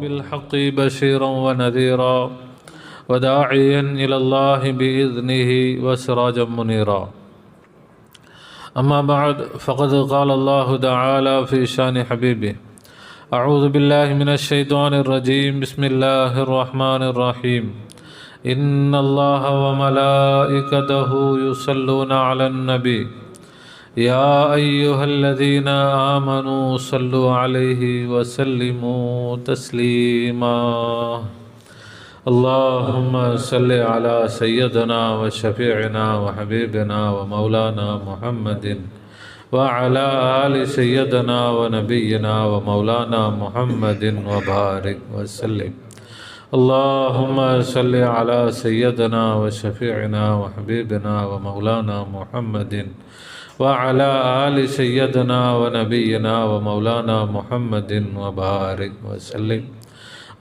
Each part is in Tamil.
بالحق بشيرا ونذيرا وداعيا إلى الله بإذنه وسراجا منيرا. أما بعد فقد قال الله تعالى في شان حبيبه: أعوذ بالله من الشيطان الرجيم. بسم الله الرحمن الرحيم. إن الله وملائكته يصلون على النبي يا أيها الذين آمنوا صلوا عليه وسلموا تسليما. اللهم صل على سيدنا وشفيعنا وحبيبنا ومولانا محمد وعلى آل سيدنا ونبينا ومولانا محمد وبارك وسلم. اللهم صل على سيدنا وشفيعنا وحبيبنا ومولانا محمد وعلى آل سيدنا ونبينا ومولانا محمد وبارك وسلم.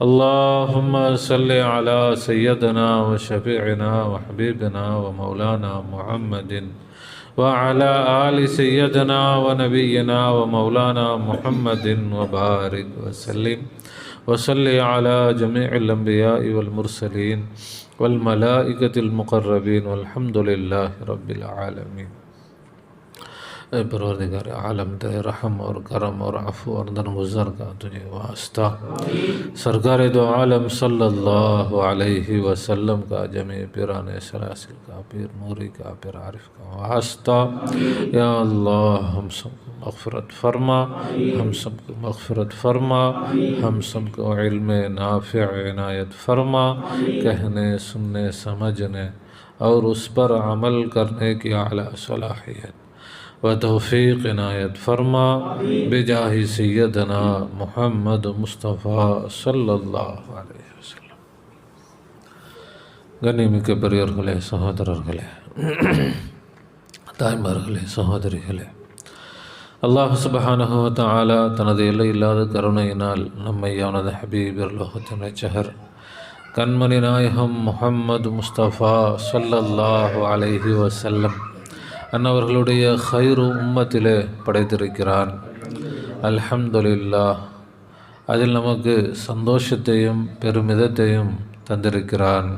اللهم صل على سيدنا وشفيعنا وحبيبنا ومولانا محمد وعلى آل سيدنا ونبينا ومولانا محمد وبارك وسلم. وصل على جميع الأنبياء والمرسلين والملائكة المقربين والحمد لله رب العالمين. परवरदिगार आलम तेरे रहम और करम और अफ़ू और दरगुज़र का तुझे वास्ता। सरकार दो आलम सल्लल्लाहु अलैहि वसल्लम का जमे पिराने सलासिल का पीर नूरी का पीर आरिफ का वास्ता। या अल्लाह हम सबको मग़फ़िरत फरमा, हम सबको मग़फ़िरत फरमा, हम सबको इल्म नाफ़िअ इनायत फरमा, कहने सुनने समझने और उस पर अमल करने की आला सलाहियत व तौफ़ीक़ इनायत फरमा बेजाहि सय्यदना मुहम्मद मुस्तफ़ा सल्लल्लाहु अलैहि वसल्लम. கண்ணியமிக்க பெரியவர்களே, சகோதரர்களே, தாய்மார்களே, சகோதரிகளே, அல்லாஹ் சுப்ஹானஹு வ தஆலா தனது எல்லை இல்லாத கருணையினால் நம்மை அவனது ஹபீபர் லோகத்தின் ரட்சகர் கண்மணி நாயகம் முஹம்மது முஸ்தஃபா ஸல்லல்லாஹு அலைஹி வஸல்லம் அன்னவர்களுடைய ஹைரு உம்மத்திலே படைத்திருக்கிறான். அல்ஹம்துலில்லாஹ். அதில் நமக்கு சந்தோஷத்தையும் பெருமிதத்தையும் தந்திருக்கிறான்.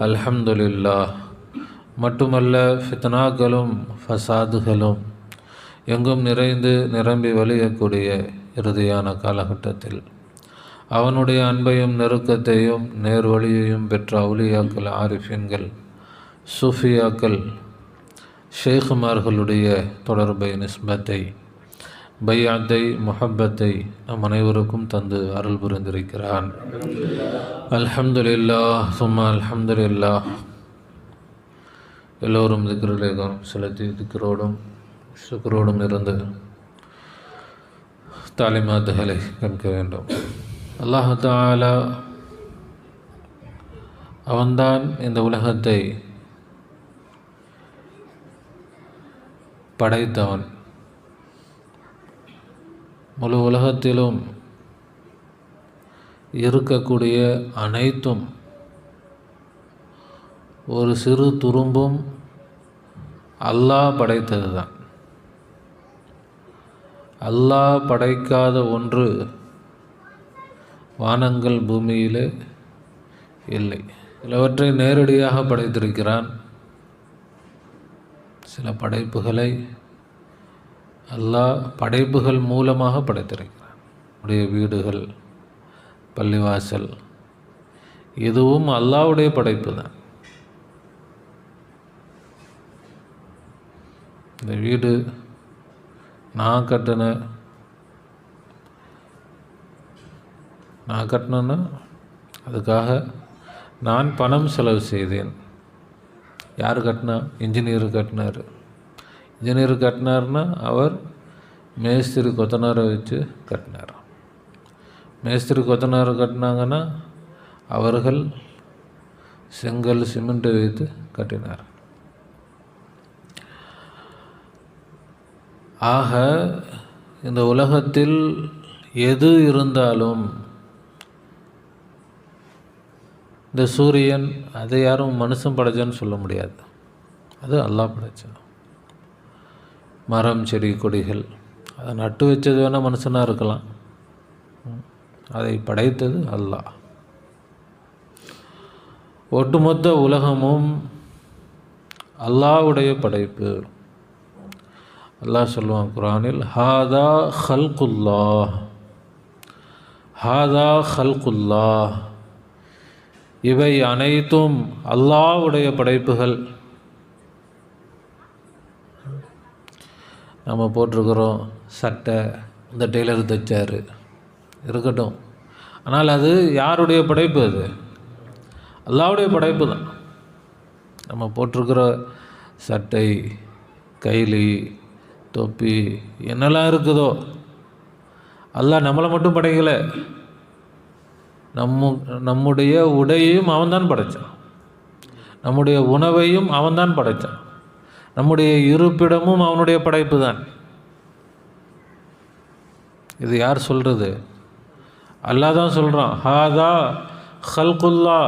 அல்ஹம்துலில்லாஹ். மட்டுமல்ல, ஃபித்னாக்களும் ஃபசாதுகளும் எங்கும் நிறைந்து நிரம்பி வழியக்கூடிய இறுதியான காலகட்டத்தில் அவனுடைய அன்பையும் நெருக்கத்தையும் நேர்வழியையும் பெற்ற அவுலியாக்கள், ஆரிஃபின்கள், சூஃபியாக்கள், ஷேகுமார்களுடைய தொடர்பை, நிஸ்பத்தை, பையாத்தை, முஹப்பத்தை நம் அனைவருக்கும் தந்து அருள் புரிந்திருக்கிறான். அல்ஹம்துலில்லாஹ் சும்மா அல்ஹம்துலில்லாஹ். எல்லோரும் திக்ருலேகம் செலுத்தி திக்ரோடும் சுக்ரோடும் இருந்து தாலிமாத்துகளை கற்க வேண்டும். அல்லாஹ் தஆலா அவன்தான் இந்த உலகத்தை படைத்தவன். முழு உலகத்திலும் இருக்கக்கூடிய அனைத்தும் ஒரு சிறு துரும்பும் அல்லாஹ் படைத்தது தான். அல்லாஹ் படைக்காத ஒன்று வானங்கள் பூமியிலே இல்லை. சிலவற்றை நேரடியாக படைத்திருக்கிறான். சில படைப்புகளை அல்லாஹ் படைப்புகள் மூலமாக படைத்திருக்கிறான். உடைய வீடுகள், பள்ளிவாசல், இதுவும் அல்லாஹ்வுடைய படைப்பு தான். இந்த வீடு நான் கட்டினேன்னா அதுக்காக நான் பணம் செலவு செய்தேன். யார் கட்டினா? இன்ஜினியர் கட்டினார். இன்ஜினியர் கட்டினார்னா அவர் மேஸ்திரி கொத்தனாரை வச்சு கட்டினார். மேஸ்திரி கொத்தனார் கட்டினாங்கன்னா அவர்கள் செங்கல் சிமெண்ட்டை வைத்து கட்டினார். ஆக இந்த உலகத்தில் எது இருந்தாலும் இந்த சூரியன் அதை யாரும் மனுஷன் படைச்சான்னு சொல்ல முடியாது. அது அல்லாஹ் படைச்சான். மரம், செடி, கொடிகள் அதை நட்டு வச்சது வேணால் மனுஷனாக இருக்கலாம். அதை படைத்தது அல்லாஹ். ஒட்டுமொத்த உலகமும் அல்லாஹ்வுடைய படைப்பு. அல்லாஹ் சொல்லுவான் குர்ஆனில், ஹாதா ஹல்குல்லாஹ், ஹாதா ஹல்குல்லாஹ், இவை அனைத்தும் அல்லாஹ்வுடைய படைப்புகள். நம்ம போட்டிருக்கிறோம் சட்டை, இந்த டெய்லர் தைச்சார் இருக்கட்டும், ஆனால் அது யாருடைய படைப்பு? அது அல்லாஹ்வுடைய படைப்பு தான். நம்ம போட்டிருக்கிற சட்டை, கைலி, தொப்பி என்னெல்லாம் இருக்குதோ, அல்லாஹ் நம்மளை மட்டும் படைக்கலை. நம்முடைய உடையையும் அவன்தான் படைத்தான், நம்முடைய உணவையும் அவன்தான் படைத்தான், நம்முடைய இருப்பிடமும் அவனுடைய படைப்பு தான். இது யார் சொல்கிறது? அல்லாஹ் தான் சொல்கிறான். ஹாதா ஹல்குல்லா,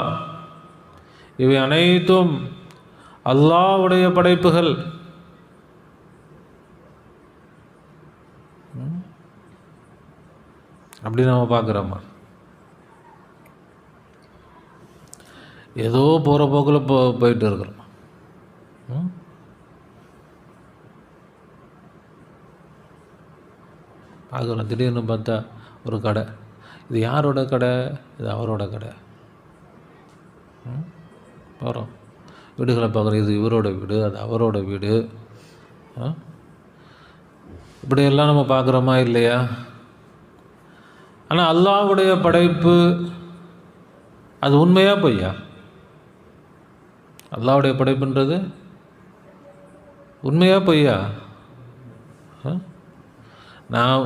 இவை அனைத்தும் அல்லாஹ்வுடைய படைப்புகள். அப்படி நம்ம பார்க்குறோமா? ஏதோ போகிற போக்கில் போயிட்டு இருக்கிறோம். பார்க்குறோம், திடீர்னு பார்த்தா ஒரு கடை, இது யாரோட கடை? இது அவரோட கடை. போகிறோம், வீடுகளை பார்க்குறோம், இது இவரோட வீடு, அது அவரோட வீடு. இப்படியெல்லாம் நம்ம பார்க்குறோமா இல்லையா? ஆனால் அல்லாஹ்வுடைய படைப்பு அது உண்மையா பொய்யா? அல்லாஹ்வுடைய படைப்புன்றது உண்மையா பொய்யா?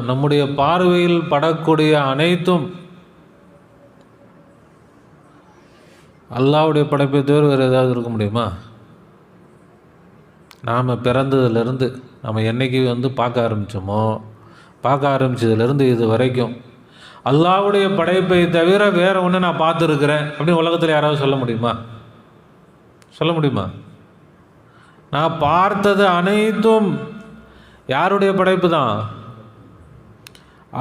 நம்முடைய பார்வையில் படக்கூடிய அனைத்தும் அல்லாஹ்வுடைய படைப்பை தவிர வேறு ஏதாவது இருக்க முடியுமா? நாம் பிறந்ததுலேருந்து நம்ம என்றைக்கு பார்க்க ஆரம்பித்தோமோ, பார்க்க ஆரம்பித்ததுலேருந்து இது வரைக்கும் அல்லாஹ்வுடைய படைப்பை தவிர வேறு ஒன்று நான் பார்த்துருக்குறேன் அப்படின்னு உலகத்தில் யாராவது சொல்ல முடியுமா? சொல்ல முடியுமா? நான் பார்த்தது அனைத்தும் யாருடைய படைப்பு தான்?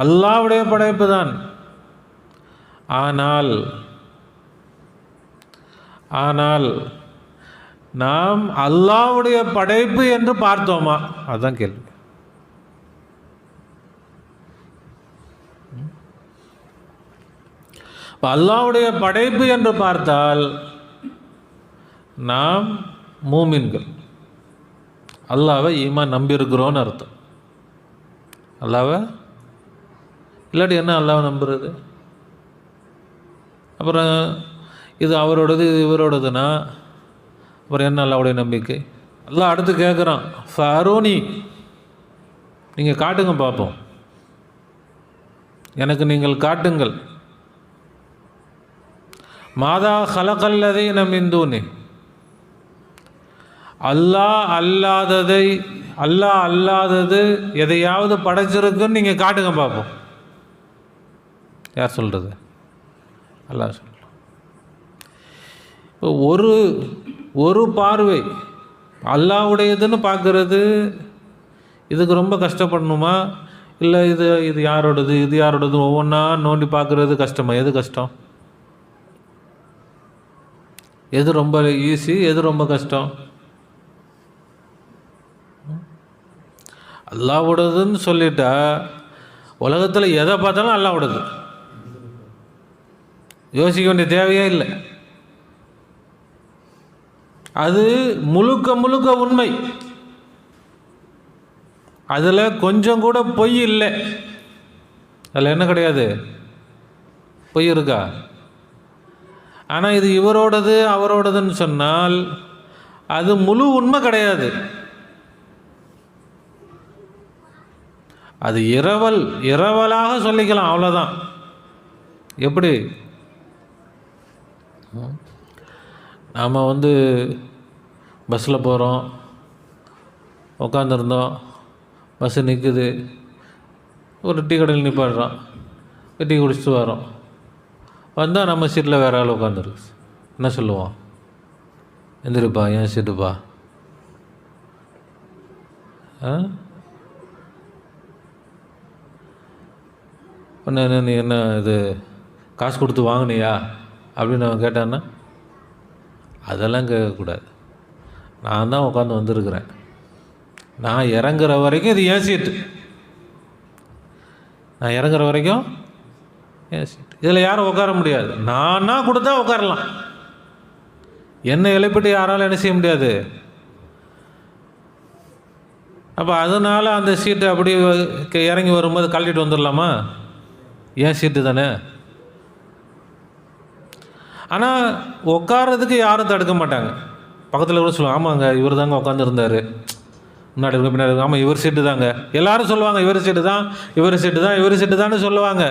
அல்லாஹ்வுடைய படைப்பு தான். ஆனால் நாம் அல்லாஹ்வுடைய படைப்பு என்று பார்த்தோமா? அதுதான் கேள்வி. அல்லாஹ்வுடைய படைப்பு என்று பார்த்தால் நாம் மூமின்கள், அல்லாஹ்வை ஈமான் நம்பியிருக்கிறோன்னு அர்த்தம். அல்லாஹ்வை இல்லாட்டி என்ன அல்லாஹ்வை நம்புறது? அப்புறம் இது அவரோடது, இது இவரோடதுன்னா அப்புறம் என்ன அல்லாஹ்வுடைய நம்பிக்கை? அல்லாஹ் அடுத்து கேட்குறான், ஃபஅரூனி, நீங்கள் காட்டுங்க பார்ப்போம், எனக்கு நீங்கள் காட்டுங்கள். மாதா ஹலகல்லதீன மின் தூனி, அல்லாஹ் அல்லாதது எதையாவது படைச்சிருக்குன்னு நீங்கள் காட்டுங்க பார்ப்போம். யார் சொல்கிறது? அல்லாஹ் சொல்கிறான். இப்போ ஒரு பார்வை அல்லாஹ்வுடையதுன்னு பார்க்குறது, இதுக்கு ரொம்ப கஷ்டப்படணுமா? இல்லை இது யாரோடது, இது யாரோடது ஒவ்வொன்றா நோண்டி பார்க்குறது கஷ்டமா? எது கஷ்டம்? எது ரொம்ப ஈஸி, எது ரொம்ப கஷ்டம்? அல்லாஹ்வுடையதுன்னு சொல்லிட்டா உலகத்தில் எதை பார்த்தாலும் அல்லாஹ்வுடையது, யோசிக்க வேண்டிய தேவையே இல்லை. அது முழுக்க உண்மை, அதில் கொஞ்சம் கூட பொய் இல்லை. அதில் என்ன கிடையாது? பொய் இருக்கா? ஆனால் இது இவரோடது அவரோடதுன்னு சொன்னால் அது முழு உண்மை கிடையாது. அது இரவலாக சொல்லிக்கலாம், அவ்வளோதான். எப்படி? நாம் பஸ்ஸில் போகிறோம், உட்காந்துருந்தோம், பஸ்ஸு நிற்குது, ஒரு டீ கடையில் நிப்பாடுறோம், டீ குடிச்சிட்டு வரோம், வந்தால் நம்ம சீட்டில் வேறு ஆள் உட்காந்துருக்கு. என்ன சொல்லுவோம்? எந்திரிப்பா, ஏன் சீட்டுப்பா. ஒன்று நீ என்ன இது காசு கொடுத்து வாங்கினியா அப்படின்னு அவன் கேட்டான்னா அதெல்லாம் கேட்கக்கூடாது. நான் தான் உட்காந்து வந்திருக்கிறேன், நான் இறங்குற வரைக்கும் இது ஏன் சீட்டு, நான் இறங்குற வரைக்கும் ஏன் சீட்டு. இதில் யாரும் உட்கார முடியாது. நானா கொடுத்தா உட்காரலாம், என்னை எழுப்பிட்டு யாராலும் என்ன செய்ய முடியாது. அப்போ அதனால் அந்த சீட்டை அப்படி இறங்கி வரும்போது கழட்டிட்டு வந்துடலாமா? ஏன் சீட்டு தானே. ஆனால் உட்காரதுக்கு யாரும் தடுக்க மாட்டாங்க. பக்கத்தில் கூட சொல்லுவாங்க, ஆமாங்க இவர் தாங்க உட்காந்துருந்தார், முன்னாடி இருக்க பின்னாடி இருக்க, ஆமாம் இவர் சீட்டு தாங்க. எல்லோரும் சொல்லுவாங்க இவர் சீட்டு தான், இவர் சீட்டு தான், இவர் சீட்டு தான்னு சொல்லுவாங்க.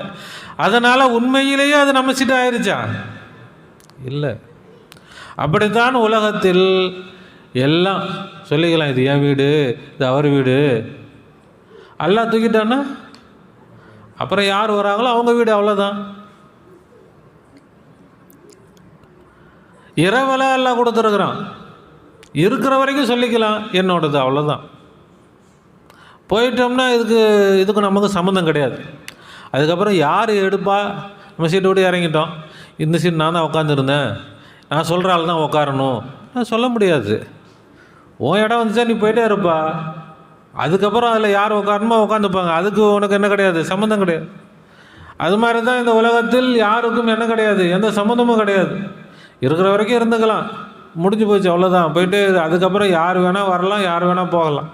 அதனால் உண்மையிலேயே அது நம்ம சீட்டு ஆயிடுச்சா? இல்லை. அப்படித்தான் உலகத்தில் எல்லாம் சொல்லிக்கலாம், இது என் வீடு, இது அவர் வீடு. எல்லாம் தூக்கிட்டான்னா அப்புறம் யார் வராங்களோ அவங்க வீடு, அவ்வளோதான். இரவெல்லாம் எல்லாம் கொடுத்துருக்குறான், இருக்கிற வரைக்கும் சொல்லிக்கலாம் என்னோடது, அவ்வளோதான். போயிட்டோம்னா இதுக்கு நமக்கு சம்மந்தம் கிடையாது. அதுக்கப்புறம் யார் எடுப்பா, நம்ம சீட்டை விட்டு இறங்கிட்டோம், இந்த சீட் நான் தான் உட்காந்துருந்தேன், நான் சொல்கிற ஆள் தான் உட்காரணும், நான் சொல்ல முடியாது. உன் இடம் வந்துச்சா நீ போயிட்டே இருப்பா, அதுக்கப்புறம் அதில் யார் உட்காரணுமோ உட்காந்துப்பாங்க, அதுக்கு உனக்கு என்ன கிடையாது, சம்மந்தம் கிடையாது. அது மாதிரி தான் இந்த உலகத்தில் யாருக்கும் என்ன கிடையாது, எந்த சம்மந்தமும் கிடையாது. இருக்கிற வரைக்கும் இருந்துக்கலாம், முடிஞ்சு போச்சு, அவ்வளோதான், போயிட்டு அதுக்கப்புறம் யார் வேணால் வரலாம், யார் வேணால் போகலாம்.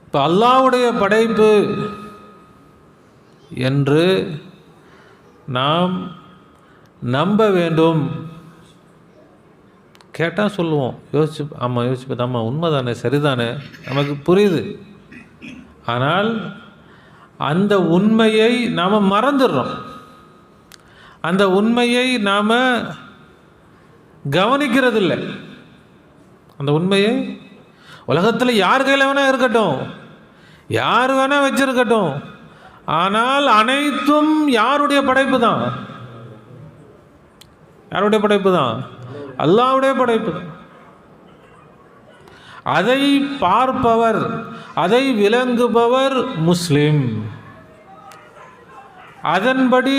இப்போ அல்லாஹ்வுடைய படைப்பு என்று நாம் நம்ப வேண்டும். கேட்டால் சொல்லுவோம், யோசிச்சு ஆமாம் யோசிச்சு பார்த்தா ஆமாம் உண்மை தானே, சரிதானே, நமக்கு புரியுது. ஆனால் அந்த உண்மையை நாம் மறந்துடுறோம், அந்த உண்மையை நாம் கவனிக்கிறதில்லை. அந்த உண்மையை உலகத்தில் யார் கையில் வேணால் இருக்கட்டும், யார் வேணால் வச்சிருக்கட்டும், ஆனால் அனைத்தும் யாருடைய படைப்பு தான்? யாருடைய படைப்பு தான்? அல்லாஹ்வுடைய படைப்பு. அதை பார்ப்பவர், அதை விளங்குபவர் முஸ்லிம், அதன்படி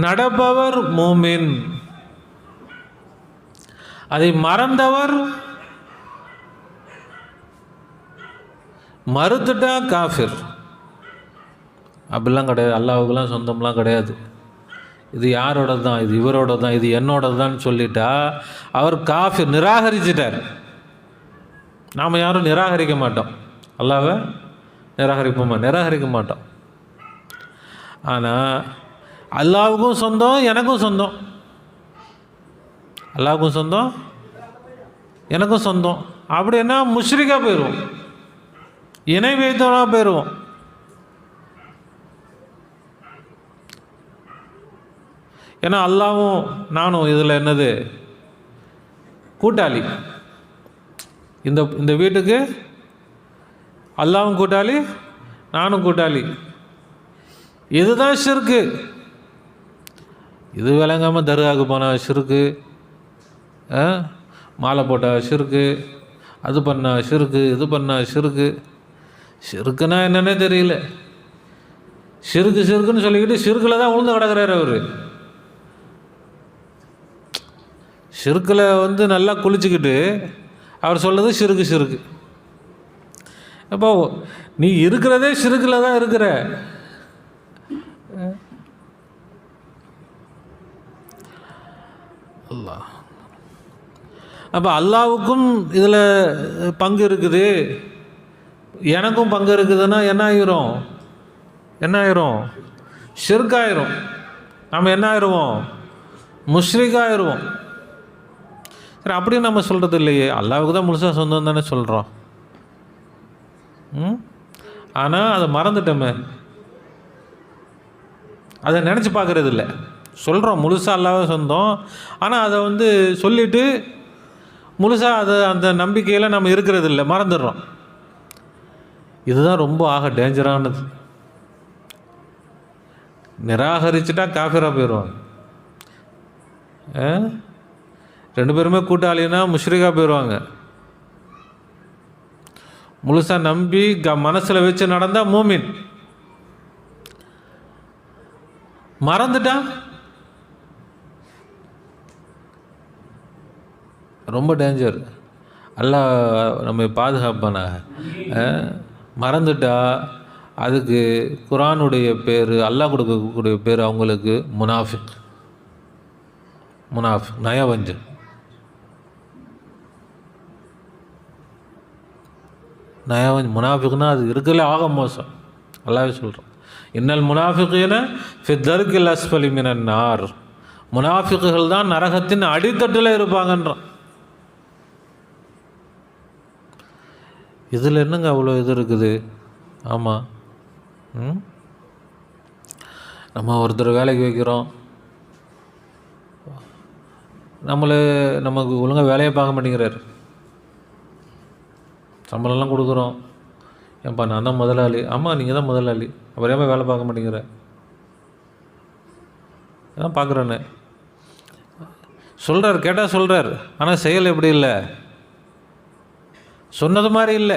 நடப்பவர் மூமின். அதை மறந்தவர், மறுத்துட்டா காஃபிர். அப்படிலாம் கிடையாது, அல்லாஹ்வுக்கெல்லாம் சொந்தம்லாம் கிடையாது. இது யாரோட தான், இது இவரோட தான், இது என்னோட தான் சொல்லிட்டா அவர் காஃபிர், நிராகரிச்சிட்டார். நாம் யாரும் நிராகரிக்க மாட்டோம், அல்லாஹ்வை நிராகரிக்க மாட்டோம். ஆனால் அல்லாஹ்வுக்கும் சொந்தம், எனக்கும் சொந்தம், அல்லாஹ்வுக்கும் சொந்தம், எனக்கும் சொந்தம். அப்படின்னா முஷ்ரிக்காக போயிடுவோம், இணை வைத்தவனாக போயிடுவோம். ஏன்னா அல்லாவும் நானும் இதில் என்னது கூட்டாளி. இந்த வீட்டுக்கு அல்லாவும் கூட்டாளி, நானும் கூட்டாளி. இதுதான் ஷிர்கு. இது விளங்காமல் தர்காவுக்கு போனால் ஷிர்கு, மாலை போட்டால் ஷிர்கு, அது பண்ணால் ஷிர்கு, இது பண்ணால் ஷிர்கு. ஷிர்குன்னா என்னன்னே தெரியல. ஷிர்குன்னு சொல்லிக்கிட்டு ஷிர்கில் தான் உழுந்து கிடக்கிறார் அவர். ஷிர்கில் நல்லா குளிச்சுக்கிட்டு அவர் சொல்லுறது ஷிர்கு. அப்போ நீ இருக்கிறதே ஷிர்கில் தான் இருக்கிற. அல்லாஹ். அப்போ அல்லாஹ்வுக்கும் இதில் பங்கு இருக்குது, எனக்கும் பங்கு இருக்குதுன்னா என்ன ஆயிரும்? ஷிர்காயிரும். நம்ம என்ன ஆயிடுவோம்? முஷ்ரிக்காயிடுவோம். சரி, அப்படியும் நம்ம சொல்கிறது இல்லையே, அல்லாஹ்வுக்கு தான் முழுசாக சொந்தம் தானே சொல்கிறோம். ஆனால் அதை மறந்துட்டோமே, அதை நினச்சி பார்க்குறது இல்லை. சொல்கிறோம் முழுசாக அல்லாஹ்வே சொந்தம், ஆனால் அதை சொல்லிவிட்டு முழுசாக அந்த நம்பிக்கையில் நம்ம இருக்கிறது இல்லை, மறந்துடுறோம். இதுதான் ரொம்ப டேஞ்சரானது. நிராகரிச்சுட்டா காஃபிராக போயிடுவாங்க. ரெண்டு பேருமே கூட்டாளினா முஷ்ரிக்காக போயிடுவாங்க. முழுசாக நம்பி மனசில் வச்சு நடந்தால் மூமின். மறந்துட்டா ரொம்ப டேஞ்சர். அல்லாஹ் நம்ம பாதுகாப்பானாக. மறந்துட்டா அதுக்கு குர்ஆனுடைய பேர், அல்லாஹ் கொடுக்கக்கூடிய பேர் அவங்களுக்கு முனாஃபிக். நயவஞ்சன். முனாஃபிக்னா அது இருக்கல ஆக மோசம். அல்லாஹ்வே சொல்கிறோம், இன்னல் முனாஃபிகீன ஃபி தர்கில் அஸ்ஃபலி மினன் நார். முனாஃபிக்குகள் தான் நரகத்தின் அடித்தட்டில் இருப்பாங்கன்றான். இதில் என்னங்க அவ்வளோ இது இருக்குது? ஆமாம், நம்ம ஒருத்தர் வேலைக்கு வைக்கிறோம், நமக்கு ஒழுங்காக வேலையை பார்க்க மாட்டேங்கிறார். சம்பளம்லாம் கொடுக்குறோம், ஏன்பா நான் தான் முதலாளி. ஆமாம், நீங்கள் தான் முதலாளி, அப்புறம் ஏன் வேலை பார்க்க மாட்டேங்கிற? அதான் பார்க்குறேன்னு சொல்கிறார். கேட்டால் சொல்கிறார், ஆனால் செயல் எப்படி இல்லை, சொன்னது மாதிரி இல்லை.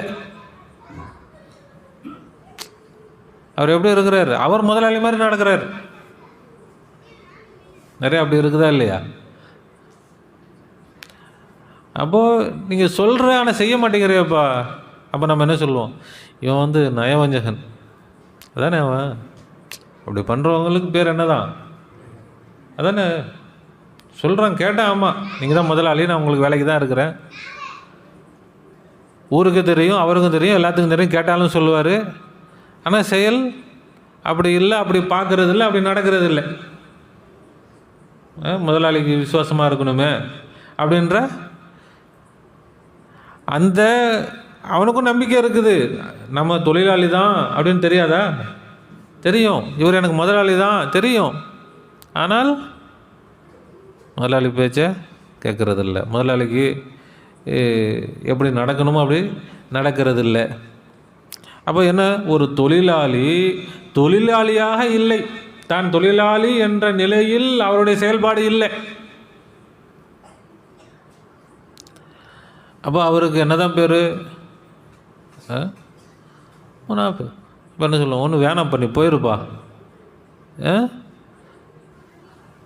அவர் எப்படி இருக்கிறார்? அவர் முதலாளி மாதிரி நடக்கிறார். நிறைய அப்படி இருக்குதா இல்லையா? அப்போது நீங்கள் சொல்கிற ஆனால் செய்ய மாட்டேங்கிறியப்பா. அப்போ நம்ம என்ன சொல்லுவோம்? இவன் நயவஞ்சகன் அதானே. அவன் அப்படி பண்ணுறவங்களுக்கு பேர் என்ன தான்? அதானே சொல்கிறான். கேட்டேன், ஆமாம் நீங்கள் தான் முதலாளி, நான் உங்களுக்கு வேலைக்கு தான் இருக்கிறேன். ஊருக்கு தெரியும், அவருக்கும் தெரியும், எல்லாத்துக்கும் தெரியும். கேட்டாலும் சொல்லுவார். ஆனால் செயல் அப்படி இல்லை, அப்படி பார்க்கறது இல்லை, அப்படி நடக்கிறது இல்லை. முதலாளிக்கு விசுவாசமாக இருக்கணுமே அப்படின்ற அந்த அவனுக்கும் நம்பிக்கை இருக்குது. நம்ம தொழிலாளி தான் அப்படின்னு தெரியாதா? தெரியும். இவர் எனக்கு முதலாளி தான் தெரியும். ஆனால் முதலாளி பேச்சை கேட்கறது இல்லை. முதலாளிக்கு எப்படி நடக்கணுமோ அப்படி நடக்கிறது இல்லை. அப்போ என்ன? ஒரு தொழிலாளியாக இல்லை, தான் தொழிலாளி என்ற நிலையில் அவருடைய செயல்பாடு இல்லை. அப்போ அவருக்கு என்ன தான் பேர்? முனாஃபிக். இப்போ என்ன சொல்லுவோம்? ஒன்று வேணாம் பண்ணி போயிருப்பா,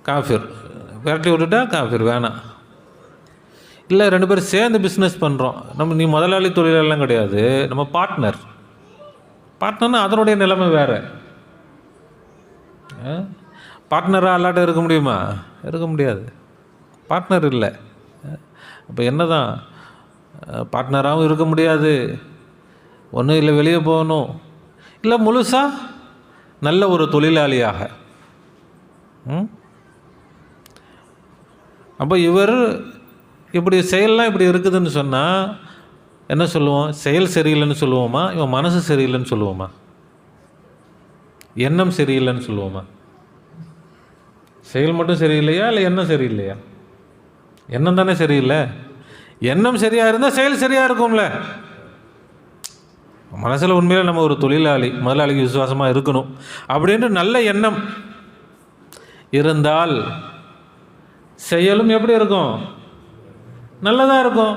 காஃபிர். விரட்டி விட்டுட்டா காஃபிர், வேணாம். இல்லை, ரெண்டு பேரும் சேர்ந்து பிஸ்னஸ் பண்ணுறோம். நீ முதலாளி தொழிலெல்லாம் கிடையாது, நம்ம பார்ட்னர்னா அதனுடைய நிலைமை வேறு. பார்ட்னராக அல்லாட்ட இருக்க முடியுமா? இருக்க முடியாது. பார்ட்னர் இல்லை. அப்போ என்ன தான்? பார்ட்னராகவும் இருக்க முடியாது. ஒன்றும் இல்லை, வெளியே போகணும். இல்லை, முழுசாக நல்ல ஒரு தொழிலாளியாக. அப்போ இவர் இப்படி செயல்லாம் இப்படி இருக்குதுன்னு சொன்னால் என்ன சொல்லுவோம்? செயல் சரியில்லைன்னு சொல்லுவோமா? இவன் மனசு சரியில்லைன்னு சொல்லுவோமா? எண்ணம் சரியில்லைன்னு சொல்லுவோமா? செயல் மட்டும் சரியில்லையா, இல்லை எண்ணம் சரியில்லையா? எண்ணம் தானே சரியில்லை. எண்ணம் சரியாக இருந்தால் செயல் சரியாக இருக்கும்ல. மனசில் உண்மையில் நம்ம ஒரு தொழிலாளி, முதலாளிக்கு விசுவாசமாக இருக்கணும் அப்படின்ட்டு நல்ல எண்ணம் இருந்தால் செயலும் எப்படி இருக்கும்? நல்லதாக இருக்கும்.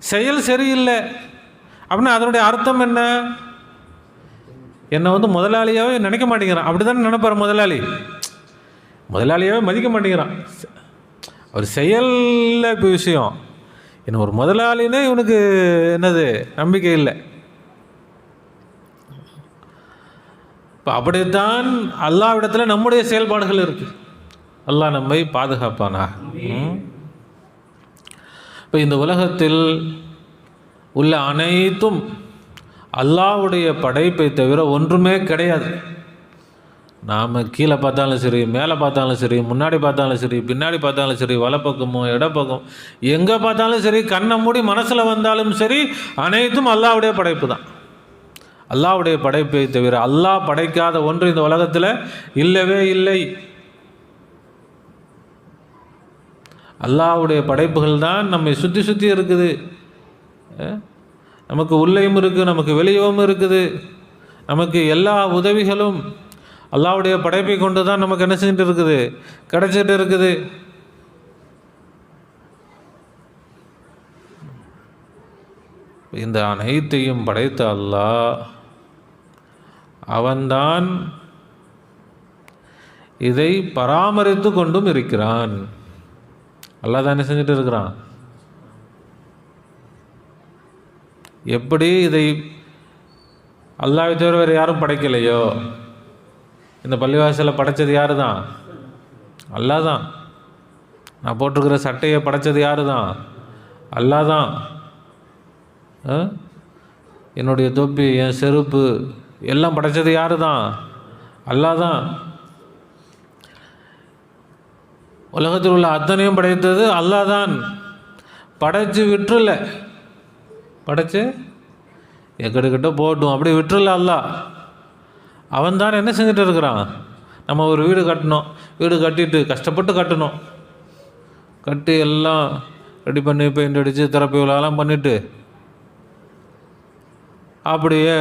செயல் சரியில்லை அப்படின்னா அதனுடைய அர்த்தம் என்ன? என்னை முதலாளியாகவே நினைக்க மாட்டேங்கிறான். அப்படி தானே நினைப்பார் முதலாளியாகவே மதிக்க மாட்டேங்கிறான். அவர் செயலில் இப்போ விஷயம். என்ன ஒரு முதலாளினே இவனுக்கு என்னது நம்பிக்கை இல்லை. இப்போ அப்படித்தான் அல்லாஹ்விடத்தில் நம்முடைய செயல்பாடுகள் இருக்குது. அல்லாஹ் நம்மை பாதுகாப்பானா. இப்போ இந்த உலகத்தில் உள்ள அனைத்தும் அல்லாஹ்வுடைய படைப்பை தவிர ஒன்றுமே கிடையாது. நாம் கீழே பார்த்தாலும் சரி, மேலே பார்த்தாலும் சரி, முன்னாடி பார்த்தாலும் சரி, பின்னாடி பார்த்தாலும் சரி, வலப்பக்கமோ இடப்பக்கம் எங்கே பார்த்தாலும் சரி, கண்ணை மூடி மனசில் வந்தாலும் சரி, அனைத்தும் அல்லாஹ்வுடைய படைப்பு தான். அல்லாஹ்வுடைய படைப்பை தவிர அல்லாஹ் படைக்காத ஒன்று இந்த உலகத்தில் இல்லவே இல்லை. அல்லாஹ்வுடைய படைப்புகள் தான் நம்மை சுற்றி சுற்றி இருக்குது. நமக்கு உள்ளேயும் இருக்குது, நமக்கு வெளியவும் இருக்குது. நமக்கு எல்லா உதவிகளும் அல்லாஹ்வுடைய படைப்பை கொண்டு தான் நமக்கு என்ன செஞ்சுட்டு இருக்குது, கிடைச்சிட்டு இருக்குது. இந்த அனைத்தையும் படைத்த அல்லாஹ் அவன்தான் இதை பராமரித்து கொண்டும் இருக்கிறான். அல்லாஹ் தான் என்ன செஞ்சுட்டு இருக்கிறான்? எப்படி இதை அல்லாஹ்வை தவிர வேறு யாரும் படைக்கலையோ, இந்த பள்ளிவாசலை படைத்தது யாரு தான்? அல்லாஹ் தான். நான் போட்டிருக்கிற சட்டையை படைத்தது யாரு தான்? அல்லாஹ் தான். என்னுடைய தொப்பி, என் செருப்பு எல்லாம் படைத்தது யாரு தான்? அல்லாஹ் தான். உலகத்தில் உள்ள அத்தனையும் படைத்தது அல்லாஹ் தான். படைச்சு விட்டுறல, படைச்சு எக்கடுக்கிட்ட போட்டும் அப்படி விட்டுறல அல்லாஹ். அவன் தான் என்ன செஞ்சுட்டு இருக்கிறான்? நம்ம ஒரு வீடு கட்டணும், வீடு கட்டிட்டு கஷ்டப்பட்டு கட்டணும், கட்டி எல்லாம் ரெடி பண்ணி பெயிண்ட் அடித்து திறப்பி விழாலாம் பண்ணிவிட்டு அப்படியே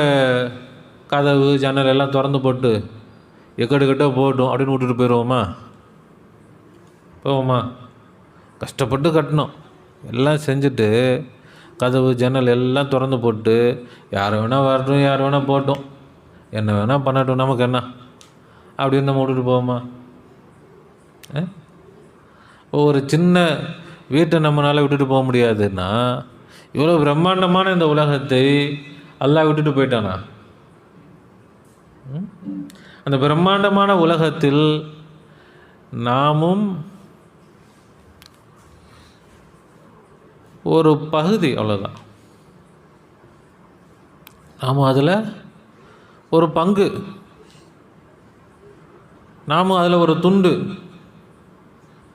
கதவு ஜன்னல் எல்லாம் திறந்து போட்டு எக்கடுக்கிட்ட போட்டும் அப்படின்னு விட்டுட்டு போயிடுவோமா? போவோமா? கஷ்டப்பட்டு கட்டணும், எல்லாம் செஞ்சுட்டு கதவு ஜன்னல் எல்லாம் திறந்து போட்டு யார் வேணால் வரட்டும், யார் வேணால் போட்டோம், என்ன வேணால் பண்ணட்டும், நமக்கு என்ன அப்படின்னு நம்ம விட்டுட்டு போவோமா? ஒரு சின்ன வீட்டை நம்மளால் விட்டுட்டு போக முடியாதுன்னா இவ்வளோ பிரம்மாண்டமான இந்த உலகத்தை அல்லாஹ் விட்டுட்டு போயிட்டானா? அந்த பிரம்மாண்டமான உலகத்தில் நாமும் ஒரு பகுதி, அவ்வளோதான். நாம் அதில் ஒரு பங்கு, நாம் அதில் ஒரு துண்டு.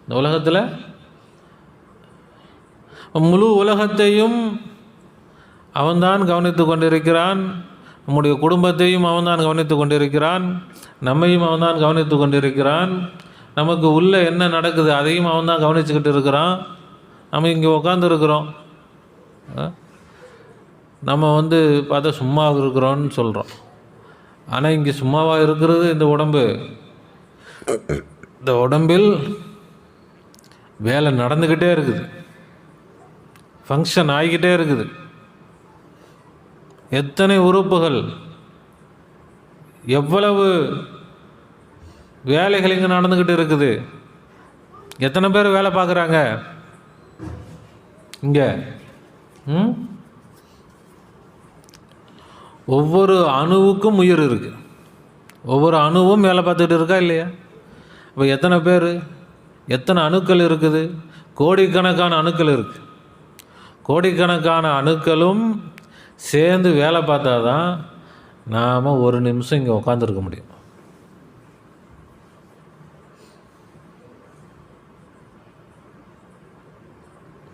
இந்த உலகத்தில் முழு உலகத்தையும் அவன்தான் கவனித்து கொண்டிருக்கிறான். நம்முடைய குடும்பத்தையும் அவன்தான் கவனித்து கொண்டிருக்கிறான். நம்மையும் அவன்தான் கவனித்து கொண்டிருக்கிறான். நமக்கு உள்ளே என்ன நடக்குது அதையும் அவன்தான் கவனிச்சுக்கிட்டு இருக்கிறான். நம்ம இங்கே உக்காந்துருக்குறோம், நம்ம பார்த்தா சும்மா இருக்கிறோன்னு சொல்கிறோம். ஆனால் இங்கே சும்மாவாக இருக்கிறது இந்த உடம்பு. இந்த உடம்பில் வேலை நடந்துக்கிட்டே இருக்குது, ஃபங்க்ஷன் ஆகிக்கிட்டே இருக்குது. எத்தனை உறுப்புகள், எவ்வளவு வேலைகள் இங்கே நடந்துக்கிட்டு இருக்குது. எத்தனை பேர் வேலை பார்க்குறாங்க இங்கே? ஒவ்வொரு அணுவுக்கும் உயிர் இருக்குது. ஒவ்வொரு அணுவும் வேலை பார்த்துக்கிட்டு இருக்கா இல்லையா? இப்போ எத்தனை பேர், எத்தனை அணுக்கள் இருக்குது? கோடிக்கணக்கான அணுக்கள் இருக்குது. கோடிக்கணக்கான அணுக்களும் சேர்ந்து வேலை பார்த்தா தான் நாம் ஒரு நிமிஷம் இங்கே உட்காந்துருக்க முடியும்.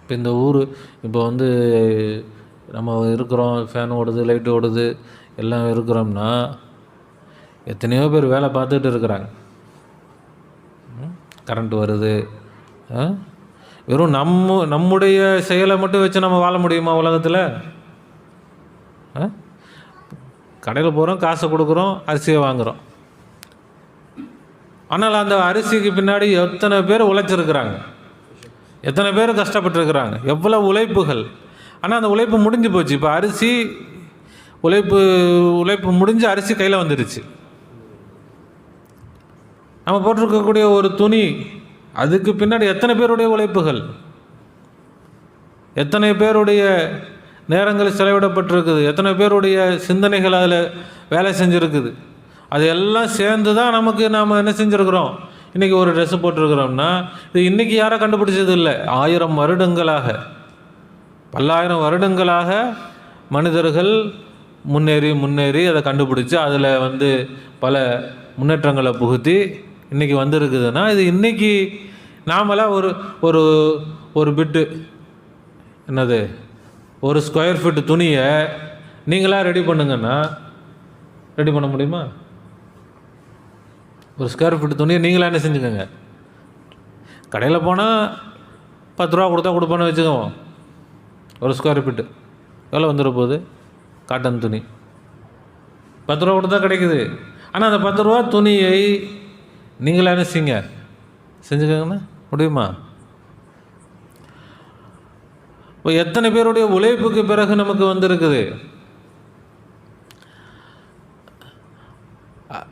இப்போ இந்த ஊர் இப்போ நம்ம இருக்கிறோம், ஃபேன் ஓடுது, லைட்டு ஓடுது, எல்லாம் இருக்கிறோம்னா எத்தனையோ பேர் வேலை பார்த்துட்டு இருக்கிறாங்க. கரண்ட் வருது. வெறும் நம்முடைய செயலை மட்டும் வச்சு நம்ம வாழ முடியுமா உலகத்தில்? கடையில் போகிறோம், காசை கொடுக்குறோம், அரிசியை வாங்குகிறோம். ஆனால் அந்த அரிசிக்கு பின்னாடி எத்தனை பேர் உழைச்சிருக்கிறாங்க, எத்தனை பேர் கஷ்டப்பட்டுருக்கிறாங்க, எவ்வளோ உழைப்புகள். ஆனால் அந்த உழைப்பு முடிஞ்சு போச்சு. இப்போ அரிசி உழைப்பு முடிஞ்சு அரிசி கையில் வந்துடுச்சு. நம்ம போட்டிருக்கக்கூடிய ஒரு துணி, அதுக்கு பின்னாடி எத்தனை பேருடைய உழைப்புகள், எத்தனை பேருடைய நேரங்கள் செலவிடப்பட்டிருக்குது, எத்தனை பேருடைய சிந்தனைகள் அதில் வேலை செஞ்சுருக்குது. அது எல்லாம் சேர்ந்து தான் நாம் என்ன செஞ்சுருக்கிறோம், இன்றைக்கி ஒரு ட்ரெஸ்ஸு போட்டிருக்கிறோம்னா இது இன்றைக்கி யாரும் கண்டுபிடிச்சது இல்லை. 1000 வருடங்களாக, பல்லாயிரம் வருடங்களாக மனிதர்கள் முன்னேறி அதை கண்டுபிடிச்சி அதில் பல முன்னேற்றங்களை புகுத்தி இன்றைக்கி வந்திருக்குதுன்னா இது இன்றைக்கி நாமெல்லாம் ஒரு ஒரு பிட்டு என்னது ஒரு ஸ்கொயர் ஃபீட் துணியை நீங்களாக ரெடி பண்ணுங்கன்னா ரெடி பண்ண முடியுமா? ஒரு ஸ்கொயர் ஃபீட் துணியை நீங்களாக என்ன செஞ்சுக்கோங்க. கடையில் போனால் 10 ரூபா கொடுத்தா கொடுப்போன்னு வச்சுக்குவோம். ஒரு ஸ்கொயர் ஃபீட்டு எவ்வளோ வந்துட போகுது? காட்டன் துணி 10 ரூபா கொடுத்தா கிடைக்குது. ஆனால் அந்த 10 ரூபா துணியை நீங்களாக என்ன செஞ்சுக்கோங்கண்ணா முடியுமா? இப்போ எத்தனை பேருடைய உழைப்புக்கு பிறகு நமக்கு வந்திருக்குது.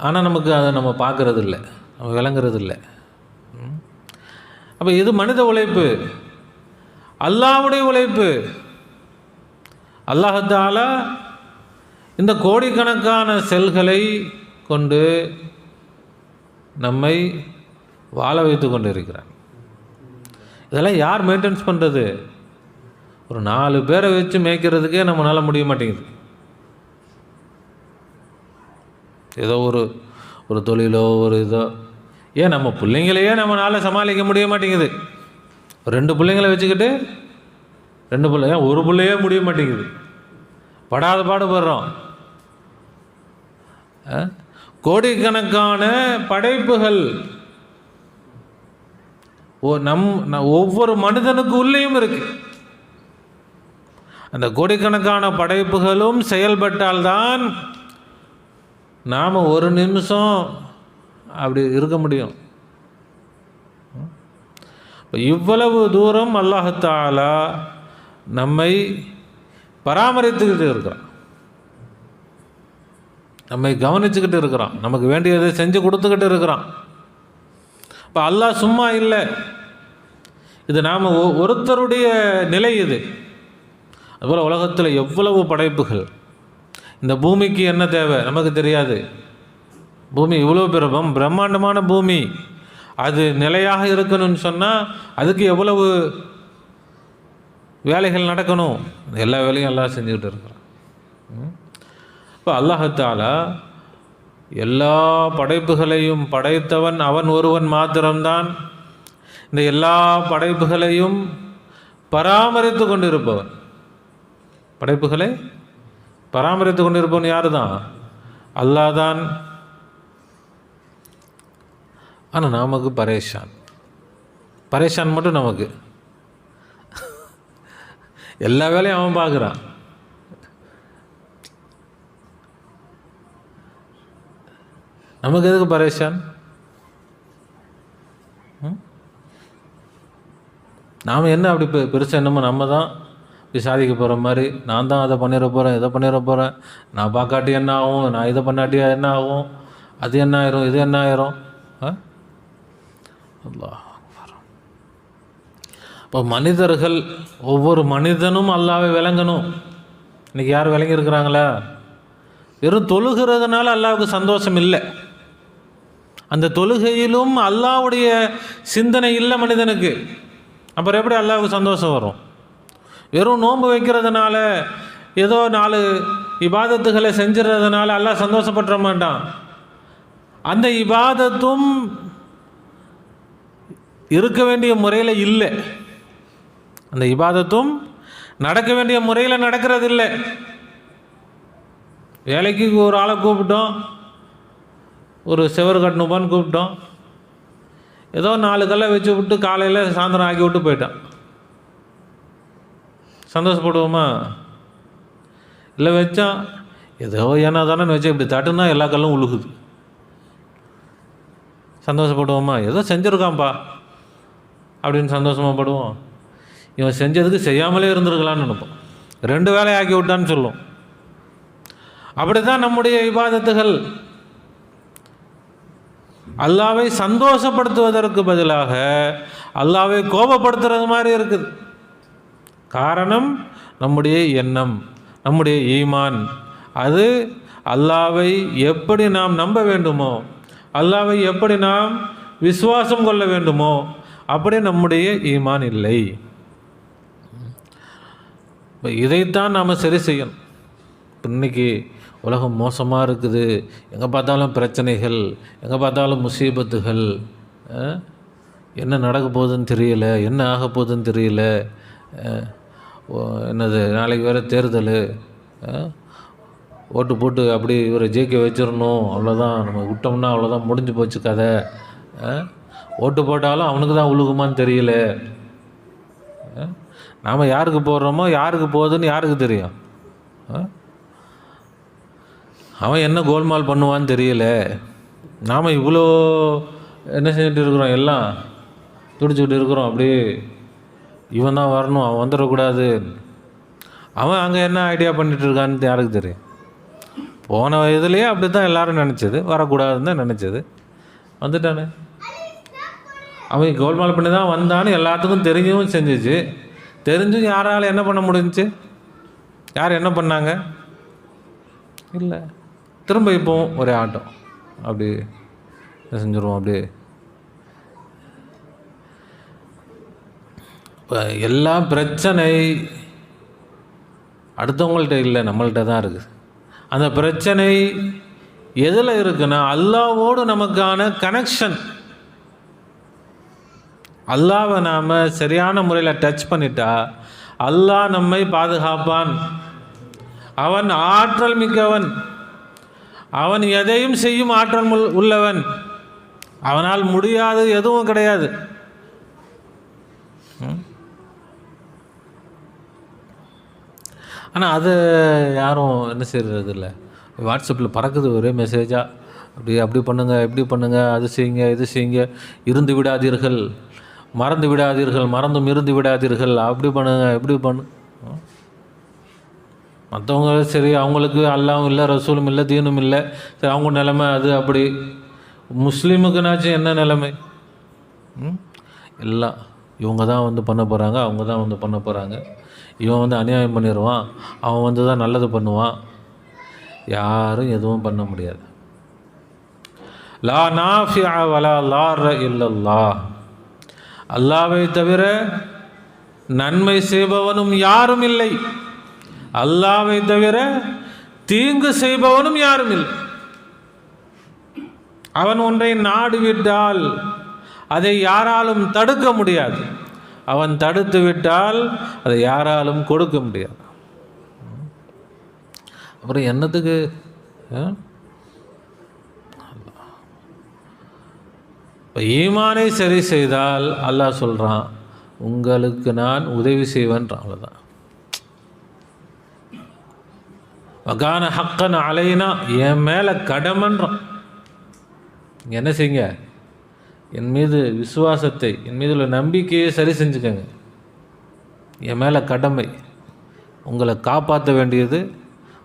ஆனால் நமக்கு அதை நம்ம பார்க்கறது இல்லை, நம்ம விளங்குறது இல்லை. அப்போ இது மனித உழைப்பு, அல்லாஹ்வுடைய உழைப்பு. அல்லாஹ் தஆலா இந்த கோடிக்கணக்கான செல்களை கொண்டு நம்மை வாழ வைத்து கொண்டு இருக்கிறான். இதெல்லாம் யார் மெயின்டெனன்ஸ் பண்ணுறது? ஒரு 4 பேரை வச்சு மேய்க்கிறதுக்கே நம்மளால முடிய மாட்டேங்குது. ஏதோ ஒரு தொழிலோ ஒரு இதோ, ஏன் நம்ம பிள்ளைங்களையே நம்மளால் சமாளிக்க முடிய மாட்டேங்குது. 2 பிள்ளைங்களை வச்சுக்கிட்டு 2 பிள்ளை, ஏன் ஒரு பிள்ளையே முடிய மாட்டேங்குது. படாத பாடுபடுறோம். கோடிக்கணக்கான படைப்புகள் ஒவ்வொரு மனிதனுக்கு உள்ளேயும் இருக்கு. அந்த கோடிக்கணக்கான படைப்புகளும் செயல்பட்டால்தான் நாம் ஒரு நிமிஷம் அப்படி இருக்க முடியும். இவ்வளவு தூரம் அல்லாஹ் தஆலா நம்மை பராமரித்துக்கிட்டு இருக்கிறான், நம்மை கவனிச்சுக்கிட்டு இருக்கிறான், நமக்கு வேண்டியதை செஞ்சு கொடுத்துக்கிட்டு இருக்கிறான். இப்போ அல்லாஹ் சும்மா இல்லை. இது நாம் ஒருத்தருடைய நிலை இது. அதுபோல் உலகத்தில் எவ்வளவு படைப்புகள். இந்த பூமிக்கு என்ன தேவை நமக்கு தெரியாது. பூமி இவ்வளோ பிரம்மாண்டமான பூமி, அது நிலையாக இருக்கணும்னு சொன்னால் அதுக்கு எவ்வளவு வேலைகள் நடக்கணும். எல்லா வேலையும் எல்லாம் செஞ்சுக்கிட்டு இருக்கிறான். இப்போ அல்லாஹ் தஆலா எல்லா படைப்புகளையும் படைத்தவன் அவன் ஒருவன் மாத்திரம்தான். இந்த எல்லா படைப்புகளையும் பராமரித்து கொண்டிருப்பவன், படைப்புகளை பராமரித்து கொண்டிருப்பவன் யார் தான்? அல்லாஹ் தான். ஆனால் நமக்கு பரேஷான் மட்டும் நமக்கு. எல்லா வேலையும் அவன் பார்க்குறான். நமக்கு எதுக்கு பரேஷான்? நாம் என்ன அப்படி பெருசாக என்னமோ நம்ம தான் இப்படி சாதிக்க போகிற மாதிரி, நான் தான் அதை பண்ணிட போகிறேன், இதை பண்ணிட போகிறேன், நான் பார்க்காட்டி என்ன ஆகும், நான் இதை பண்ணாட்டி என்ன ஆகும், அது என்ன ஆயிரும், இது என்ன ஆயிரும். அல்லாஹ். இப்போ மனிதர்கள், ஒவ்வொரு மனிதனும் அல்லாஹ்வை விளங்கணும். இன்றைக்கி யார் விளங்கியிருக்கிறாங்களா? வெறும் தொழுகிறதுனால அல்லாஹ்வுக்கு சந்தோஷம் இல்லை. அந்த தொழுகையிலும் அல்லாஹ்வுடைய சிந்தனை இல்லை மனிதனுக்கு. அப்புறம் எப்படி அல்லாஹ்வுக்கு சந்தோஷம் வரும்? வெறும் நோன்பு வைக்கிறதுனால, ஏதோ 4 இபாதத்துகளை செஞ்சுறதுனால அல்லாஹ் சந்தோஷப்பட மாட்டான். அந்த இபாதத்தும் இருக்க வேண்டிய முறையில் இல்லை, அந்த இபாதத்தும் நடக்க வேண்டிய முறையில் நடக்கிறது இல்லை. வேலைக்கு ஒரு ஆளை கூப்பிட்டோம், ஒரு செவர் கட்டணுப்பான்னு கூப்பிட்டோம், ஏதோ 4 கல்லை வச்சு விட்டு காலையில் சாயந்தரம் ஆக்கி விட்டு போயிட்டான். சந்தோஷப்படுவோமா? இல்லை வச்சான், ஏதோ ஏன்னா தானே வச்சா இப்படி தட்டுனா எல்லா கல்லும் உழுகுது. சந்தோஷப்படுவோமா? ஏதோ செஞ்சுருக்கான்ப்பா அப்படின்னு சந்தோஷமாக படுவோம். இவன் செஞ்சதுக்கு செய்யாமலே இருந்திருக்கலான்னு நினைப்போம். 2 வேலை ஆக்கி விட்டான்னு சொல்லும். அப்படி தான் நம்முடைய இபாதத்துகள் அல்லாஹ்வை சந்தோஷப்படுத்துவதற்கு பதிலாக அல்லாஹ்வை கோபப்படுத்துறது மாதிரி இருக்குது. காரணம் நம்முடைய எண்ணம், நம்முடைய ஈமான். அது அல்லாஹ்வை எப்படி நாம் நம்ப வேண்டுமோ, அல்லாஹ்வை எப்படி நாம் விசுவாசம் கொள்ள வேண்டுமோ அப்படி நம்முடைய ஈமான் இல்லை. இப்போ இதைத்தான் நாம் சரி செய்யணும். இன்றைக்கி உலகம் மோசமாக இருக்குது, எங்கே பார்த்தாலும் பிரச்சனைகள், எங்கே பார்த்தாலும் முசீபத்துகள், என்ன நடக்க போகுதுன்னு தெரியல, என்ன ஆக போகுதுன்னு தெரியல. என்னது நாளைக்கு வேறு தேர்தல், ஓட்டு போட்டு அப்படி இவரை ஜெயிக்க வச்சிடணும், அவ்வளோதான், நம்ம விட்டோம்னா அவ்வளோதான், முடிஞ்சு போச்சு கதை. ஓட்டு போட்டாலும் அவனுக்கு தான் உழுகுமான்னு தெரியல. நாம் யாருக்கு போடுறோமோ யாருக்கு போகுதுன்னு யாருக்கு தெரியும்? அவன் என்ன கோல்மால் பண்ணுவான்னு தெரியல. நாம் இவ்வளோ என்ன செஞ்சுட்டு இருக்கிறோம், எல்லாம் துடிச்சுக்கிட்டு இருக்கிறோம். அப்படியே இவன் தான் வரணும், அவன் வந்துடக்கூடாது. அவன் அங்கே என்ன ஐடியா பண்ணிகிட்டு இருக்கான்னு யாருக்கு தெரியும்? போன இதுலேயே அப்படி தான் எல்லோரும் நினச்சது, வரக்கூடாதுன்னு தான் நினச்சது. வந்துட்டானே, அவன் கோல்மால் பண்ணி தான் வந்தான்னு எல்லாத்துக்கும் தெரிஞ்சவும் செஞ்சிச்சு. தெரிஞ்சும் யாரால் என்ன பண்ண முடிஞ்சிச்சு? யார் என்ன பண்ணாங்க? இல்லை. திரும்ப இப்போவும் ஒரே ஆட்டம், அப்படி செஞ்சுருவோம். அப்படி இப்போ எல்லா பிரச்சனை அடுத்தவங்கள்ட்ட இல்லை, நம்மள்கிட்ட தான் இருக்குது. அந்த பிரச்சனை எதில் இருக்குன்னா, அல்லாஹ்வோடு நமக்கான கனெக்ஷன். அல்லாஹ்வை நாம் சரியான முறையில் டச் பண்ணிட்டா அல்லாஹ் நம்மை பாதுகாப்பான். அவன் ஆற்றல் மிக்கவன், அவன் எதையும் செய்யும் ஆற்றல் உள்ளவன், அவனால் முடியாதது எதுவும் கிடையாது. ஆனால் அது யாரும் என்ன செய்கிறது இல்லை. வாட்ஸ்அப்பில் பறக்குது ஒரே மெசேஜாக, அப்படி பண்ணுங்கள், இப்படி பண்ணுங்கள், அது செய்யுங்க, இது செய்யுங்க, இருந்து விடாதீர்கள், மறந்து விடாதீர்கள், மறந்தும் இருந்து விடாதீர்கள், அப்படி பண்ணுங்க, இப்படி பண்ணு. மற்றவங்க சரி, அவங்களுக்கு அல்லாவும் இல்லை, ரசூலும் இல்லை, தீனும் இல்லை, சரி அவங்க நிலைமை அது. அப்படி முஸ்லீமுக்குனாச்சும் என்ன நிலைமை? எல்லாம் இவங்க தான் வந்து பண்ண போகிறாங்க, அவங்க தான் வந்து பண்ண போகிறாங்க. இவன் வந்து அநியாயம் பண்ணிடுவான், அவன் வந்து தான் நல்லது பண்ணுவான். யாரும் எதுவும் பண்ண முடியாது. லா நாஃபிஅ வலா லார இல்லல்லாஹ். அல்லாஹ்வை தவிர நன்மை செய்பவனும் யாரும் இல்லை, அல்லாஹ்வை தவிர தீங்கு செய்பவனும் யாரும் இல்லை. அவன் ஒன்றை நாடி விட்டால் அதை யாராலும் தடுக்க முடியாது, அவன் தடுத்து விட்டால் அதை யாராலும் கொடுக்க முடியாது. அப்புறம் என்னத்துக்கு? இப்போ ஈமானை சரி செய்தால் அல்லாஹ் சொல்கிறான், உங்களுக்கு நான் உதவி செய்வேன்றான். அவ்வளோதான். வகான ஹக்கன் அலைனா, என் மேலே கடமைன்றான். என்ன செய்யுங்க? என் மீது விசுவாசத்தை, என் மீது உள்ள நம்பிக்கையை சரி செஞ்சுக்கங்க. என் மேலே கடமை, உங்களை காப்பாற்ற வேண்டியது,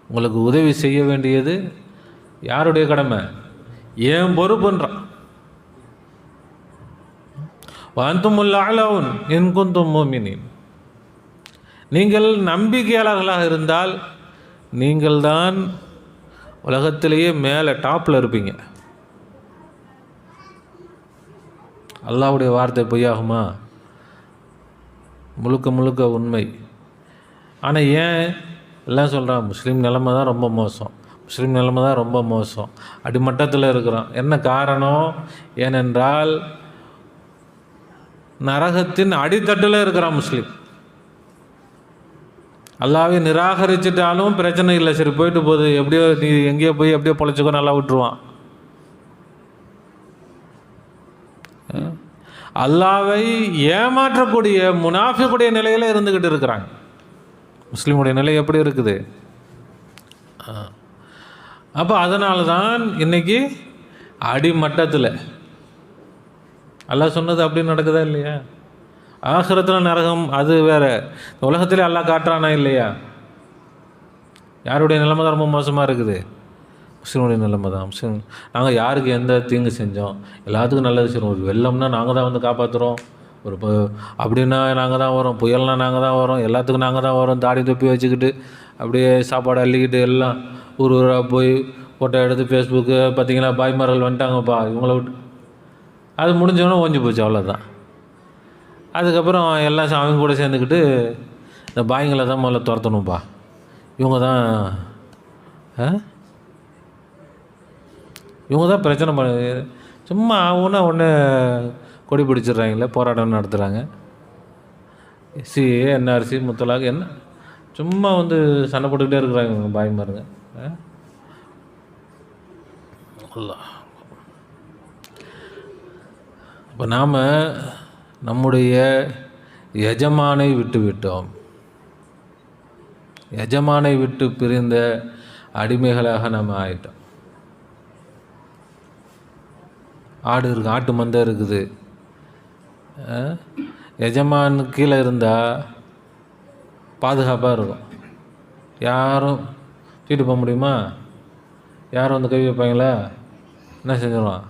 உங்களுக்கு உதவி செய்ய வேண்டியது யாருடைய கடமை? ஏன் பொறுப்புன்றான். வஅன்துமுல் அஅலவுன் இன் குன்தும் முஃமினீன். நீங்கள் நம்பிக்கையாளர்களாக இருந்தால் நீங்கள் தான் உலகத்திலேயே மேலே டாப்பில் இருப்பீங்க. அல்லாஹ்வுடைய வார்த்தை பொய்யாகுமா? முழுக்க முழுக்க உண்மை. ஆனால் ஏன் எல்லாம் சொல்கிறான்? முஸ்லீம் நிலைமை தான் ரொம்ப மோசம், முஸ்லீம் நிலைமை தான் ரொம்ப மோசம், அடிமட்டத்தில் இருக்கிறான். என்ன காரணம்? ஏனென்றால் நரகத்தின் அடித்தட்டில் இருக்கிறான் முஸ்லீம். அல்லாஹ்வை நிராகரிச்சிட்டாலும் பிரச்சனை இல்லை, சரி போயிட்டு போகுது, எப்படியோ நீ எங்கேயோ போய் எப்படியோ பொழைச்சிக்கோ, நல்லா விட்டுருவான். அல்லாஹ்வை ஏமாற்றக்கூடிய முனாஃபிக்குடைய நிலையில் இருந்துக்கிட்டு இருக்கிறாங்க. முஸ்லீமுடைய நிலை எப்படி இருக்குது? அப்போ அதனால தான் இன்றைக்கி அடிமட்டத்தில் அல்லாஹ் சொன்னது அப்படி நடக்குதா இல்லையா? ஆகிரத்தில் நரகம் அது வேறு, உலகத்திலே அல்லாஹ் காட்டுறானா இல்லையா? யாருடைய நிலைமை தான் ரொம்ப மோசமாக இருக்குது? முஸ்லீமுடைய நிலைமை தான். முஸ்லீம் நாங்கள் யாருக்கு எந்த தீங்கு செஞ்சோம்? எல்லாத்துக்கும் நல்லது செய்கிறோம். ஒரு வெள்ளம்னா நாங்கள் தான் வந்து காப்பாற்றுறோம், ஒரு அப்படின்னா நாங்கள் தான் வரோம், புயல்னா நாங்கள் தான் வரோம், எல்லாத்துக்கும் நாங்கள் தான் வரோம். தாடி தொப்பி வச்சுக்கிட்டு அப்படியே சாப்பாடு அள்ளிக்கிட்டு எல்லாம் ஊர் ஊராக போய் ஃபோட்டோ எடுத்து ஃபேஸ்புக்கு பார்த்தீங்களா, பாய்மார்கள் வந்துட்டாங்கப்பா இவங்கள விட்டு, அது முடிஞ்சவொன்னே ஓஞ்சி போச்சு, அவ்வளோதான். அதுக்கப்புறம் எல்லாம் அவங்க கூட சேர்ந்துக்கிட்டு இந்த பாய்ங்களை தான் முதல்ல துரத்தணும்ப்பா, இவங்க தான் பிரச்சனை பண்ண, சும்மா ஆகுன்னா ஒன்று கொடி பிடிச்சிடுறாங்களே, போராட்டம் நடத்துகிறாங்க. சிஏ, என்ஆர்சி, முத்தலாக், என்ன சும்மா வந்து சண்டை போட்டுக்கிட்டே இருக்கிறாங்க இவங்க பாய்மாருங்க. இப்போ நாம் நம்முடைய எஜமானை விட்டு விட்டோம், எஜமானை விட்டு பிரிந்த அடிமைகளாக நாம் ஆயிட்டோம். ஆடு இருக்குது, ஆட்டு மந்தை இருக்குது, எஜமானுக்கு கீழே இருந்தால் பாதுகாப்பாக இருக்கும். யாரும் தூக்கிட்டு போக முடியுமா? யாரும் வந்து கை வைப்பாங்களா? என்ன செஞ்சிடுவான்?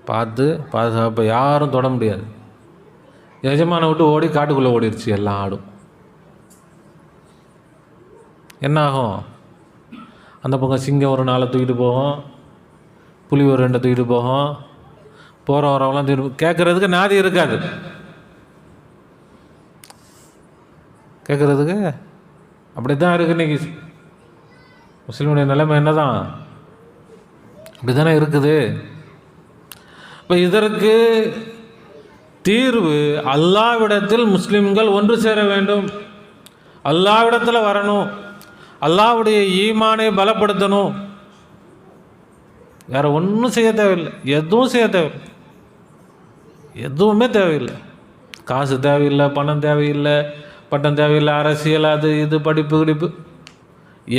பார்த்து பாதுகாப்பாக யாரும் தொட முடியாது. எஜமானை விட்டு ஓடி காட்டுக்குள்ளே ஓடிடுச்சு எல்லா ஆடும். என்ன ஆகும்? அந்த பக்கம் சிங்கம் ஒரு 4 தூக்கிட்டு போகும், புலி ஒரு 2 தூக்கிட்டு போகும், போகிற வரவங்களாம் தூக்கிட்டு கேட்குறதுக்கு நாதி இருக்காது. கேட்குறதுக்கு அப்படி தான் இருக்குது இன்றைக்கி. முஸ்லீமுடைய நிலைமை என்ன தான்? அப்படி தானே இருக்குது. இப்போ இதற்கு தீர்வு அல்லாஹ்விடத்தில் முஸ்லிம்கள் ஒன்று சேர வேண்டும், அல்லாஹ்விடத்தில் வரணும், அல்லாஹ்வுடைய ஈமானை பலப்படுத்தணும். வேறு ஒன்றும் செய்ய தேவையில்லை, எதுவும் செய்ய தேவையில்லை, எதுவுமே தேவையில்லை. காசு தேவையில்லை, பணம் தேவையில்லை, பட்டம் தேவையில்லை, அரசியல் அது இது படிப்பு கிடிப்பு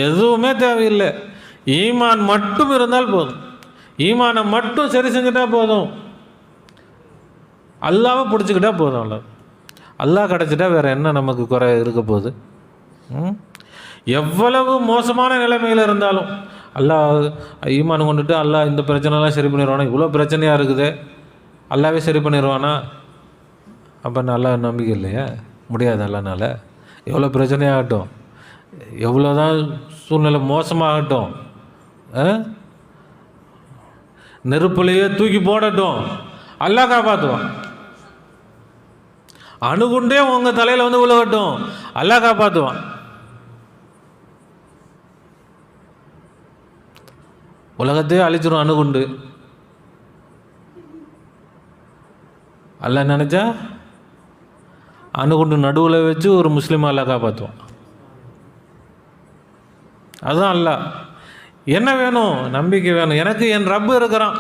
எதுவுமே தேவையில்லை. ஈமான் மட்டும் இருந்தால் போதும். ஈமானை மட்டும் சரி செஞ்சுட்டா போதும். அல்லாவை பிடிச்சிக்கிட்டா போதும். அல்லாஹ் கிடச்சிட்டா வேறு என்ன நமக்கு குறை இருக்க போகுது? எவ்வளவு மோசமான நிலைமையில் இருந்தாலும் அல்லாஹ் ஈமான் கொண்டுட்டு அல்லாஹ் இந்த பிரச்சனைலாம் சரி பண்ணிடுவானா? இவ்வளோ பிரச்சனையாக இருக்குது, அல்லாவே சரி பண்ணிடுவானா? அப்போ நல்லா நம்பிக்கை இல்லையா? முடியாது. அல்லாஹ்னால எவ்வளோ பிரச்சனையாகட்டும், எவ்வளோ தான் சூழ்நிலை மோசமாகட்டும், நெருப்புலையே தூக்கி போடட்டும், அல்லாஹ் காப்பாற்றுவான். அணுகுண்டே உங்கள் தலையில் வந்து விழுகட்டும், அல்லாஹ் காப்பாற்றுவான். உலகத்தையே அழிச்சிடும் அணுகுண்டு. அல்லாஹ் நினச்சா அணுகுண்டு நடுவில் வச்சு ஒரு முஸ்லீம் அல்லாஹ் காப்பாற்றுவான். அதுதான் அல்லாஹ். என்ன வேணும்? நம்பிக்கை வேணும். எனக்கு என் ரப்பு இருக்கிறான்,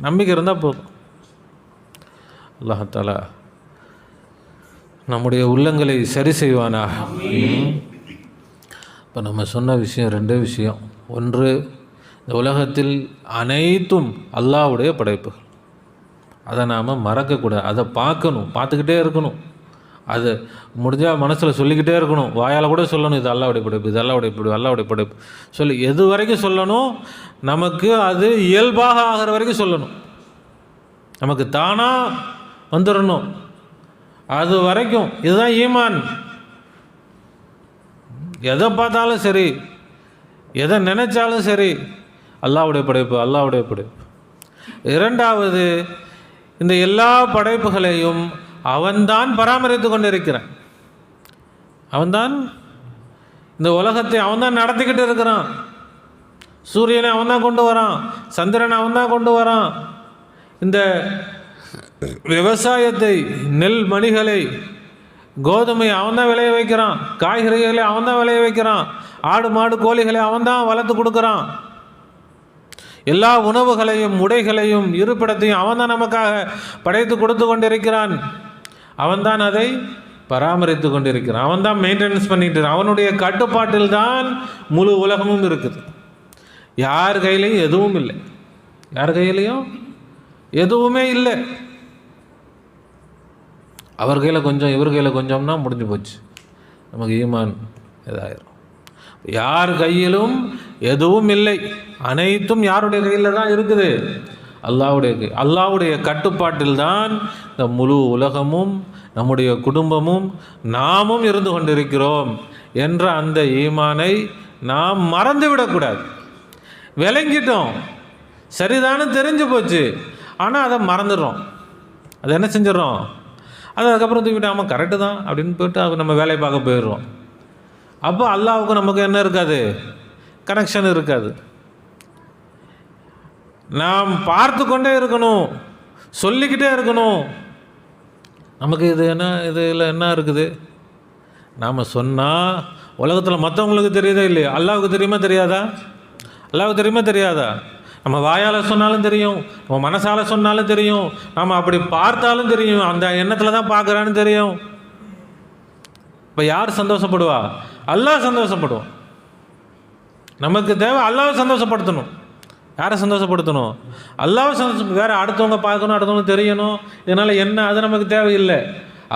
நம்பிக்கை இருந்தால் போதும். அல்லாஹ் தஆலா நம்முடைய உள்ளங்களை சரி செய்வானா. இப்போ நம்ம சொன்ன விஷயம் 2 விஷயம். ஒன்று, இந்த உலகத்தில் அனைத்தும் அல்லாஹ்வுடைய படைப்புகள். அதை நாம் மறக்கக்கூடாது, அதை பார்க்கணும், பார்த்துக்கிட்டே இருக்கணும். அது முடிஞ்சால் மனசில் சொல்லிக்கிட்டே இருக்கணும், வாயால் கூட சொல்லணும், இது அல்லாஹ்வுடைய படைப்பு, இது அல்லாஹ்வுடைய படைப்பு, அல்லாஹ்வுடைய படைப்பு சொல்லி எது வரைக்கும் சொல்லணும்? நமக்கு அது இயல்பாக ஆகிற வரைக்கும் சொல்லணும், நமக்கு தானாக வந்துடணும். அது வரைக்கும் இதுதான் ஈமான். எதை பார்த்தாலும் சரி, எதை நினைச்சாலும் சரி, அல்லாஹ்வுடைய படைப்பு, அல்லாஹ்வுடைய படைப்பு. இரண்டாவது, இந்த எல்லா படைப்புகளையும் அவன்தான் பராமரித்து கொண்டிருக்கிறான். அவன்தான் இந்த உலகத்தை அவன்தான் நடத்திக்கிட்டு இருக்கிறான். சூரியனை அவன்தான் கொண்டு வரான், சந்திரனை அவன்தான் கொண்டு வரான். இந்த விவசாயத்தை, நெல் மணிகளை, கோதுமை அவன்தான் விளைய வைக்கிறான், காய்கறிகளை அவன்தான் விளைய வைக்கிறான், ஆடு மாடு கோழிகளை அவன்தான் வளர்த்து கொடுக்குறான். எல்லா உணவுகளையும் உடைகளையும் இருப்பிடத்தையும் அவன்தான் நமக்காக படைத்து கொடுத்து கொண்டிருக்கிறான். அவன்தான் அதை பராமரித்து கொண்டிருக்கிறான், அவன்தான் மெயின்டெனன்ஸ் பண்ணிட்டு. அவனுடைய கட்டுப்பாட்டில் தான் முழு உலகமும் இருக்குது. யார் கையிலையும் எதுவும் இல்லை, யார் கையிலையும் எதுவுமே இல்லை. அவர் கையில் கொஞ்சம், இவர் கையில் கொஞ்சம்னா முடிஞ்சு போச்சு, நமக்கு ஈமான் இதாயிரும். யார் கையிலும் எதுவும் இல்லை, அனைத்தும் யாருடைய கையில் தான் இருக்குது? அல்லாஹ்வுடைய கை. அல்லாஹ்வுடைய கட்டுப்பாட்டில் தான் இந்த முழு உலகமும், நம்முடைய குடும்பமும், நாமும் இருந்து கொண்டிருக்கிறோம் என்ற அந்த ஈமானை நாம் மறந்து விடக்கூடாது. விளங்கிட்டோம், சரிதானு தெரிஞ்சு போச்சு, ஆனால் அதை மறந்துடுறோம். அதை என்ன செஞ்சிடறோம்? அது அதுக்கப்புறம் தூக்கிட்டு ஆமாம் கரெக்டு தான் அப்படின்னு போய்ட்டு அது நம்ம வேலையை பார்க்க போயிடுறோம். அப்போ அல்லாஹ்வுக்கு நமக்கு என்ன இருக்காது? கனெக்ஷன் இருக்காது. நாம் பார்த்து கொண்டே இருக்கணும், சொல்லிக்கிட்டே இருக்கணும். நமக்கு இது என்ன, இதில் என்ன இருக்குது? நாம் சொன்னால் உலகத்தில் மற்றவங்களுக்கு தெரியுதா இல்லையா? அல்லாஹ்வுக்கு தெரியுமா தெரியாதா? அல்லாஹ்வுக்கு தெரியுமா தெரியாதா? நம்ம வாயால் சொன்னாலும் தெரியும், நம்ம மனசால் சொன்னாலும் தெரியும், நம்ம அப்படி பார்த்தாலும் தெரியும், அந்த எண்ணத்தில் தான் பார்க்குறான்னு தெரியும். இப்போ யார் சந்தோஷப்படுவா? அல்லாஹ் சந்தோஷப்படுவான். நமக்கு தேவை அல்லாஹ்வை சந்தோஷப்படுத்தணும். யாரை சந்தோஷப்படுத்தணும்? அல்லாஹ் வேறு அடுத்தவங்க பார்க்கணும், அடுத்தவங்க தெரியணும், இதனால் என்ன, அது நமக்கு தேவையில்லை.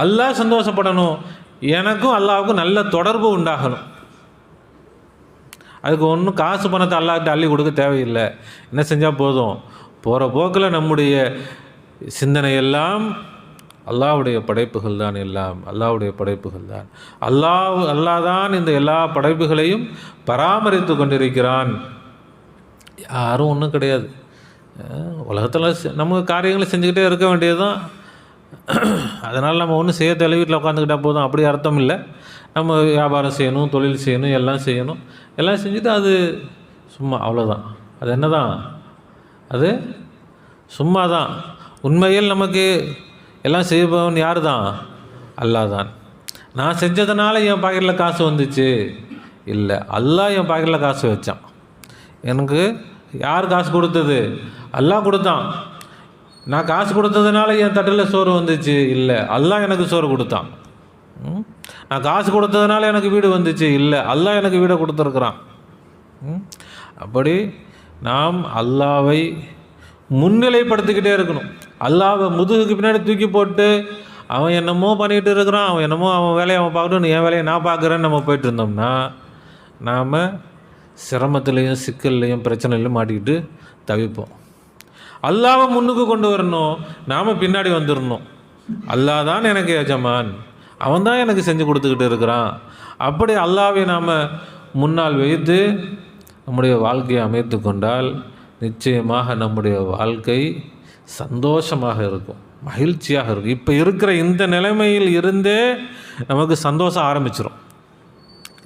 அல்லாஹ் சந்தோஷப்படணும், எனக்கும் அல்லாஹ்வுக்கும் நல்ல தொடர்பு உண்டாகணும். அதுக்கு ஒன்றும் காசு பணத்தை அல்லாஹ்கிட்ட அள்ளி கொடுக்க தேவையில்லை. என்ன செஞ்சால் போதும், போகிற போக்கில் நம்முடைய சிந்தனை எல்லாம் அல்லாஹ்வுடைய படைப்புகள் தான், எல்லாம் அல்லாஹ்வுடைய படைப்புகள் தான். அல்லாஹ் தான் இந்த எல்லா படைப்புகளையும் பராமரித்து கொண்டிருக்கிறான். யாரும் ஒன்றும் கிடையாது. உலகத்தில் நம்ம காரியங்களை செஞ்சுக்கிட்டே இருக்க வேண்டியது தான். அதனால் நம்ம ஒன்றும் செய்ய தேவை, வீட்டில் உட்காந்துக்கிட்டால் போதும் அப்படி அர்த்தம் இல்லை. நம்ம வியாபாரம் செய்யணும், தொழில் செய்யணும், எல்லாம் செய்யணும். எல்லாம் செஞ்சுட்டு அது சும்மா அவ்வளோதான். அது என்ன தான், அது சும்மா தான். உண்மையில் நமக்கு எல்லாம் செய்பவன் யார் தான்? அல்லாஹ் தான். நான் செஞ்சதுனால என் பாக்கெட்டில் காசு வந்துச்சு இல்லை, அல்லாஹ் என் பாக்கெட்டில் காசு வச்சான். எனக்கு யார் காசு கொடுத்தது? அல்லாஹ் கொடுத்தான். நான் காசு கொடுத்ததுனால என் தட்டில் சோறு வந்துச்சு இல்லை, அல்லாஹ் எனக்கு சோறு கொடுத்தான். நான் காசு கொடுத்ததுனால எனக்கு வீடு வந்துச்சு இல்லை, அல்லாஹ் எனக்கு வீடை கொடுத்துருக்குறான். அப்படி நாம் அல்லாஹ்வை முன்னிலைப்படுத்திக்கிட்டே இருக்கணும். அல்லாஹ்வை முதுகுக்கு பின்னாடி தூக்கி போட்டு அவன் என்னமோ பண்ணிகிட்டு இருக்கிறான், அவன் என்னமோ அவன் வேலையை அவன் பார்க்கணும், என் வேலையை நான் பார்க்குறேன்னு நம்ம போயிட்டு இருந்தோம்னா நாம் சிரமத்துலேயும் சிக்கல்லையும் பிரச்சனையிலையும் மாட்டிக்கிட்டு தவிப்போம். அல்லாஹ்வை முன்னுக்கு கொண்டு வரணும், நாம் பின்னாடி வந்துடணும். அல்லாஹ் தான் எனக்கு எஜமான், அவன் தான் எனக்கு செஞ்சு கொடுத்துக்கிட்டு இருக்கிறான். அப்படி அல்லாஹ்வை நாம் முன்னால் வைத்து நம்முடைய வாழ்க்கையை அமைத்து கொண்டால் நிச்சயமாக நம்முடைய வாழ்க்கை சந்தோஷமாக இருக்கும், மகிழ்ச்சியாக இருக்கும். இப்போ இருக்கிற இந்த நிலைமையில் இருந்தே நமக்கு சந்தோஷம் ஆரம்பிச்சிடும்.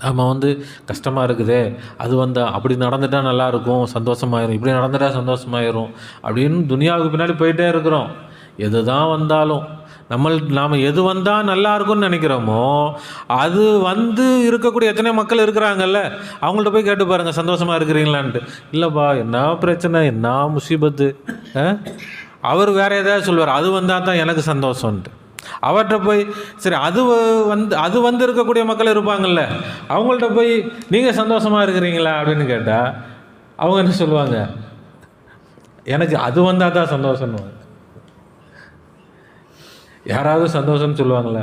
நம்ம கஷ்டமாக இருக்குதே, அது அப்படி நடந்துட்டால் நல்லாயிருக்கும், சந்தோஷமாயிரும், இப்படி நடந்துட்டால் சந்தோஷமாயிரும் அப்படின்னு துனியாவுக்கு பின்னாடி போயிட்டே இருக்கிறோம். எது தான் வந்தாலும் நாம் எது வந்தால் நல்லா இருக்கும்னு நினைக்கிறோமோ அது இருக்கக்கூடிய எத்தனை மக்கள் இருக்கிறாங்கல்ல, அவங்கள்ட்ட போய் கேட்டு பாருங்கள் சந்தோஷமாக இருக்கிறீங்களான்ட்டு. இல்லைப்பா என்ன பிரச்சனை, என்ன முசீபத்து, அவர் வேறு ஏதாவது சொல்லுவார், அது வந்தால் தான் எனக்கு சந்தோஷம்ன்ட்டு. அவர்கிட்ட போய் சரி அது இருக்கக்கூடிய மக்கள் இருப்பாங்கள்ல, அவங்கள்ட்ட போய் நீங்கள் சந்தோஷமாக இருக்கிறீங்களா அப்படின்னு கேட்டால் அவங்க என்ன சொல்லுவாங்க, எனக்கு அது வந்தால் தான் சந்தோஷம்னு. யாராவது சந்தோஷம்னு சொல்லுவாங்களே?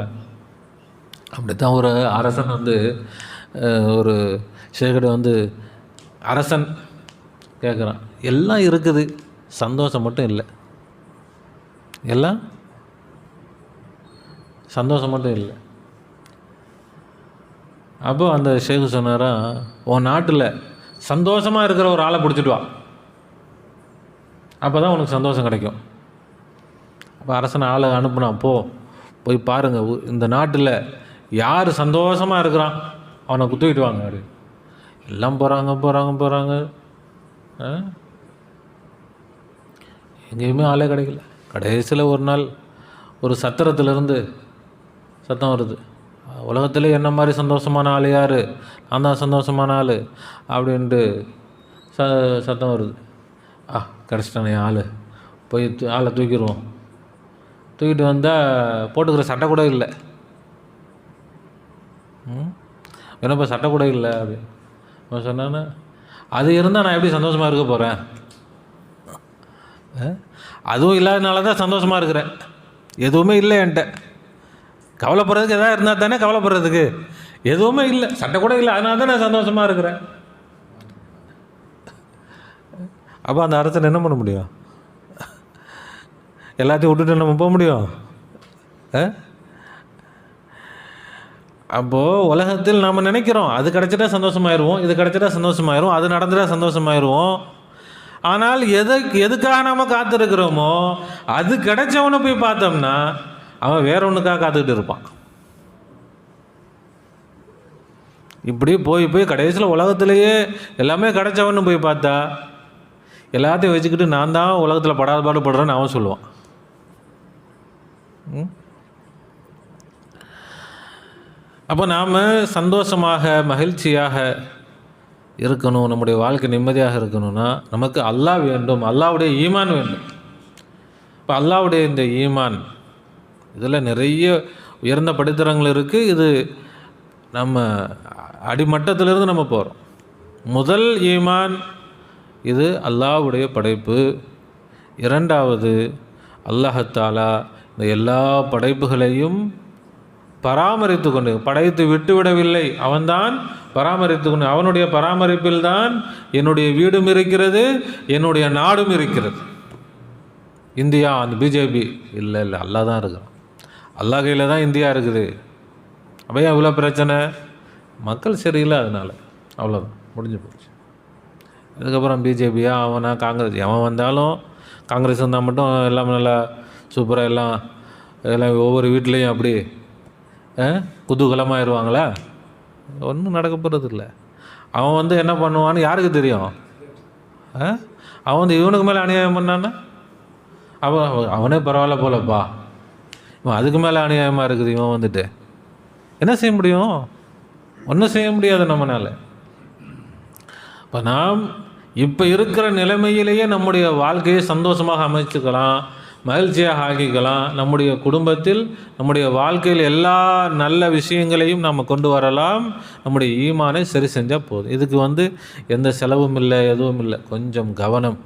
அப்படித்தான் ஒரு அரசன் ஒரு ஷேகிட்ட அரசன் கேட்குறான், எல்லாம் இருக்குது சந்தோஷம் மட்டும் இல்லை, எல்லாம் சந்தோஷம் மட்டும் இல்லை. அப்போ அந்த ஷேகு சொன்னாரா, உன் நாட்டில் சந்தோஷமாக இருக்கிற ஒரு ஆளை பிடிச்சிட்டு வா, அப்போ தான் உனக்கு சந்தோஷம் கிடைக்கும். அப்போ அரசனை ஆளை அனுப்புனா, போய் பாருங்கள் இந்த நாட்டில் யார் சந்தோஷமாக இருக்கிறான் அவனை தூக்கிட்டு வாங்க அப்படி. எல்லாம் போகிறாங்க எங்கேயுமே ஆளே கிடைக்கல. கடைசியில் ஒரு நாள் ஒரு சத்திரத்திலேருந்து சத்தம் வருது, உலகத்திலே என்ன மாதிரி சந்தோஷமான ஆள் யார், நான் தான் சந்தோஷமான ஆள் அப்படின்ட்டு சத்தம் வருது. கிடச்சிட்டானே ஆள், போய் ஆளை தூக்கிடுவோம். தூக்கிட்டு வந்தால் போட்டுக்கிற சட்டை கூட இல்லை. என்னப்பா சட்டை கூட இல்லை அப்படி சொன்னான்னு, அது இருந்தால் நான் எப்படி சந்தோஷமாக இருக்க போகிறேன்? அதுவும் இல்லாதனால தான் சந்தோஷமாக இருக்கிறேன். எதுவுமே இல்லை என்கிட்ட, கவலைப்படுறதுக்கு எதாவது இருந்தால் தானே கவலைப்படுறதுக்கு. எதுவுமே இல்லை, சட்டை கூட இல்லை, அதனால தான் நான் சந்தோஷமாக இருக்கிறேன். அப்போ அந்த அரசன் என்ன பண்ண முடியும்? எல்லாத்தையும் விட்டுட்டு நம்ம போக முடியும்? அப்போது உலகத்தில் நாம் நினைக்கிறோம் அது கிடச்சிட்டா சந்தோஷமாயிருவோம், இது கிடச்சிட்டா சந்தோஷமாயிரும், அது நடந்துட்டா சந்தோஷமாயிருவோம். ஆனால் எதுக்காக நாம் காத்திருக்கிறோமோ அது கிடைச்சவனை போய் பார்த்தோம்னா அவன் வேற ஒன்றுக்காக காத்துக்கிட்டு இருப்பான். இப்படி போய் கடைசியில் உலகத்திலேயே எல்லாமே கிடைச்சவன்னு போய் பார்த்தா எல்லாத்தையும் வச்சுக்கிட்டு நான் தான் உலகத்தில் படாத பாடுபடுறேன்னு அவன் சொல்லுவான். அப்போ நாம் சந்தோஷமாக மகிழ்ச்சியாக இருக்கணும், நம்முடைய வாழ்க்கை நிம்மதியாக இருக்கணும்னா நமக்கு அல்லாஹ் வேண்டும், அல்லாஹ்வுடைய ஈமான் வேண்டும். இப்போ அல்லாஹ்வுடைய இந்த ஈமான் இதில் நிறைய உயர்ந்த படித்தரங்கள் இருக்குது. இது நம்ம அடிமட்டத்திலிருந்து நம்ம போகிறோம். முதல் ஈமான் இது அல்லாஹ்வுடைய படைப்பு. இரண்டாவது, அல்லாஹ் இந்த எல்லா படைப்புகளையும் பராமரித்து கொண்டு, படைத்து விட்டுவிடவில்லை, அவன்தான் பராமரித்து கொண்டு, அவனுடைய பராமரிப்பில் தான் என்னுடைய வீடும் இருக்கிறது, என்னுடைய நாடும் இருக்கிறது. இந்தியா அந்த பிஜேபி இல்லை, அல்லாஹ் தான் இருக்கிறான். அல்லாஹ் கையில் தான் இந்தியா இருக்குது. அப்போ ஏன் இவ்வளோ பிரச்சனை? மக்கள் சரியில்லை, அதனால் அவ்வளோதான், முடிஞ்சு போச்சு. அதுக்கப்புறம் பிஜேபியா அவனா காங்கிரஸ், எவன் வந்தாலும் காங்கிரஸ் வந்தால் மட்டும் எல்லாம் நல்லா சூப்பராக எல்லாம் ஒவ்வொரு வீட்லேயும் அப்படி குதூகலமாகிடுவாங்களா? ஒன்றும் நடக்க போகிறது இல்லை. அவன் என்ன பண்ணுவான்னு யாருக்கு தெரியும்? அவன் இவனுக்கு மேலே அநியாயம் பண்ணான்னா அவனே பரவாயில்ல போலப்பா, இவன் அதுக்கு மேலே அநியாயமாக இருக்குது, இவன் என்ன செய்ய முடியும்? ஒன்றும் செய்ய முடியாது நம்மளால். இப்போ நாம் இப்போ இருக்கிற நிலைமையிலேயே நம்முடைய வாழ்க்கையை சந்தோஷமாக அமைச்சுக்கலாம், மகிழ்ச்சியாக ஆக்கிக்கலாம். நம்முடைய குடும்பத்தில், நம்முடைய வாழ்க்கையில் எல்லா நல்ல விஷயங்களையும் நாம் கொண்டு வரலாம். நம்முடைய ஈமானை சரி செஞ்சால் போதும். இதுக்கு எந்த செலவும் இல்லை, எதுவும் இல்லை. கொஞ்சம் கவனம்,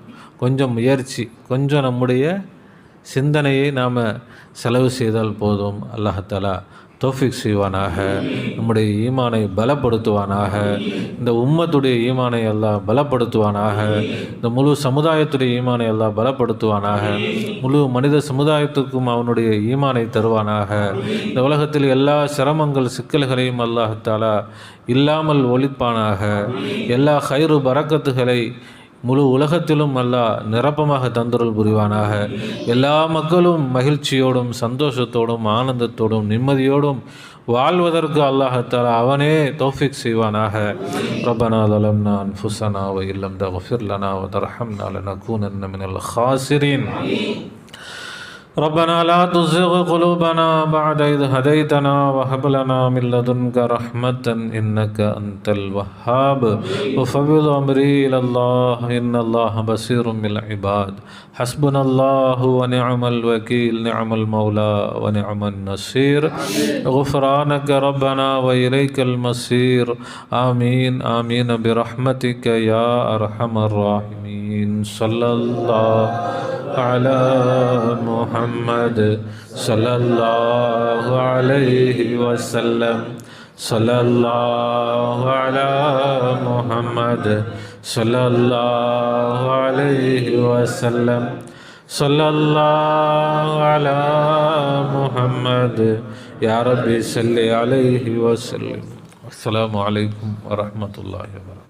கொஞ்சம் முயற்சி, கொஞ்சம் நம்முடைய சிந்தனையை நாம் செலவு செய்தால் போதும். அல்லாஹ் தஆலா தௌஃபீக் செய்வானாக, நம்முடைய ஈமானை பலப்படுத்துவானாக, இந்த உம்மத்துடைய ஈமானை அல்லாஹ் பலப்படுத்துவானாக, இந்த முழு சமுதாயத்துடைய ஈமானை அல்லாஹ் பலப்படுத்துவானாக, முழு மனித சமுதாயத்துக்கும் அவனுடைய ஈமானை தருவானாக. இந்த உலகத்தில் எல்லா சிரமங்கள் சிக்கல்களையும் அல்லாஹ் தஆலா இல்லாமல் ஒழிப்பானாக. எல்லா ஹைரு பரக்கத்துகளை முழு உலகத்திலும் அல்லாஹ் நிரப்பமாக தந்தருள் புரிவானாக. எல்லா மக்களும் மகிழ்ச்சியோடும் சந்தோஷத்தோடும் ஆனந்தத்தோடும் நிம்மதியோடும் வாழ்வதற்கு அல்லாஹ் தஆலா அவனே தௌஃபீக் செய்வானாக. ரப்பனா ஸலம்னா அன்ஃபுஸனா வ இல்லம் தக்ஃபிர் லனா வ தர்ஹம்னா லனகூனன்ன மினல் ஹாஸிரீன். ربنا لا تزغ قلوبنا بعد إذ هديتنا وهب لنا من لدنك رحمة إنك أنت الوهاب. وفوض أمري إلى الله إن الله بصير بالعباد. حسبنا الله ونعم الوكيل، نعم المولى ونعم النصير. غفرانك ربنا وإليك المصير. آمين آمين برحمتك يا أرحم الراحمين. صلى الله على محمد صلى الله عليه وسلم. صلى الله على محمد صلى الله عليه وسلم. صلى الله على محمد يا ربي صل عليه وسلم. السلام عليكم ورحمة الله وبركاته.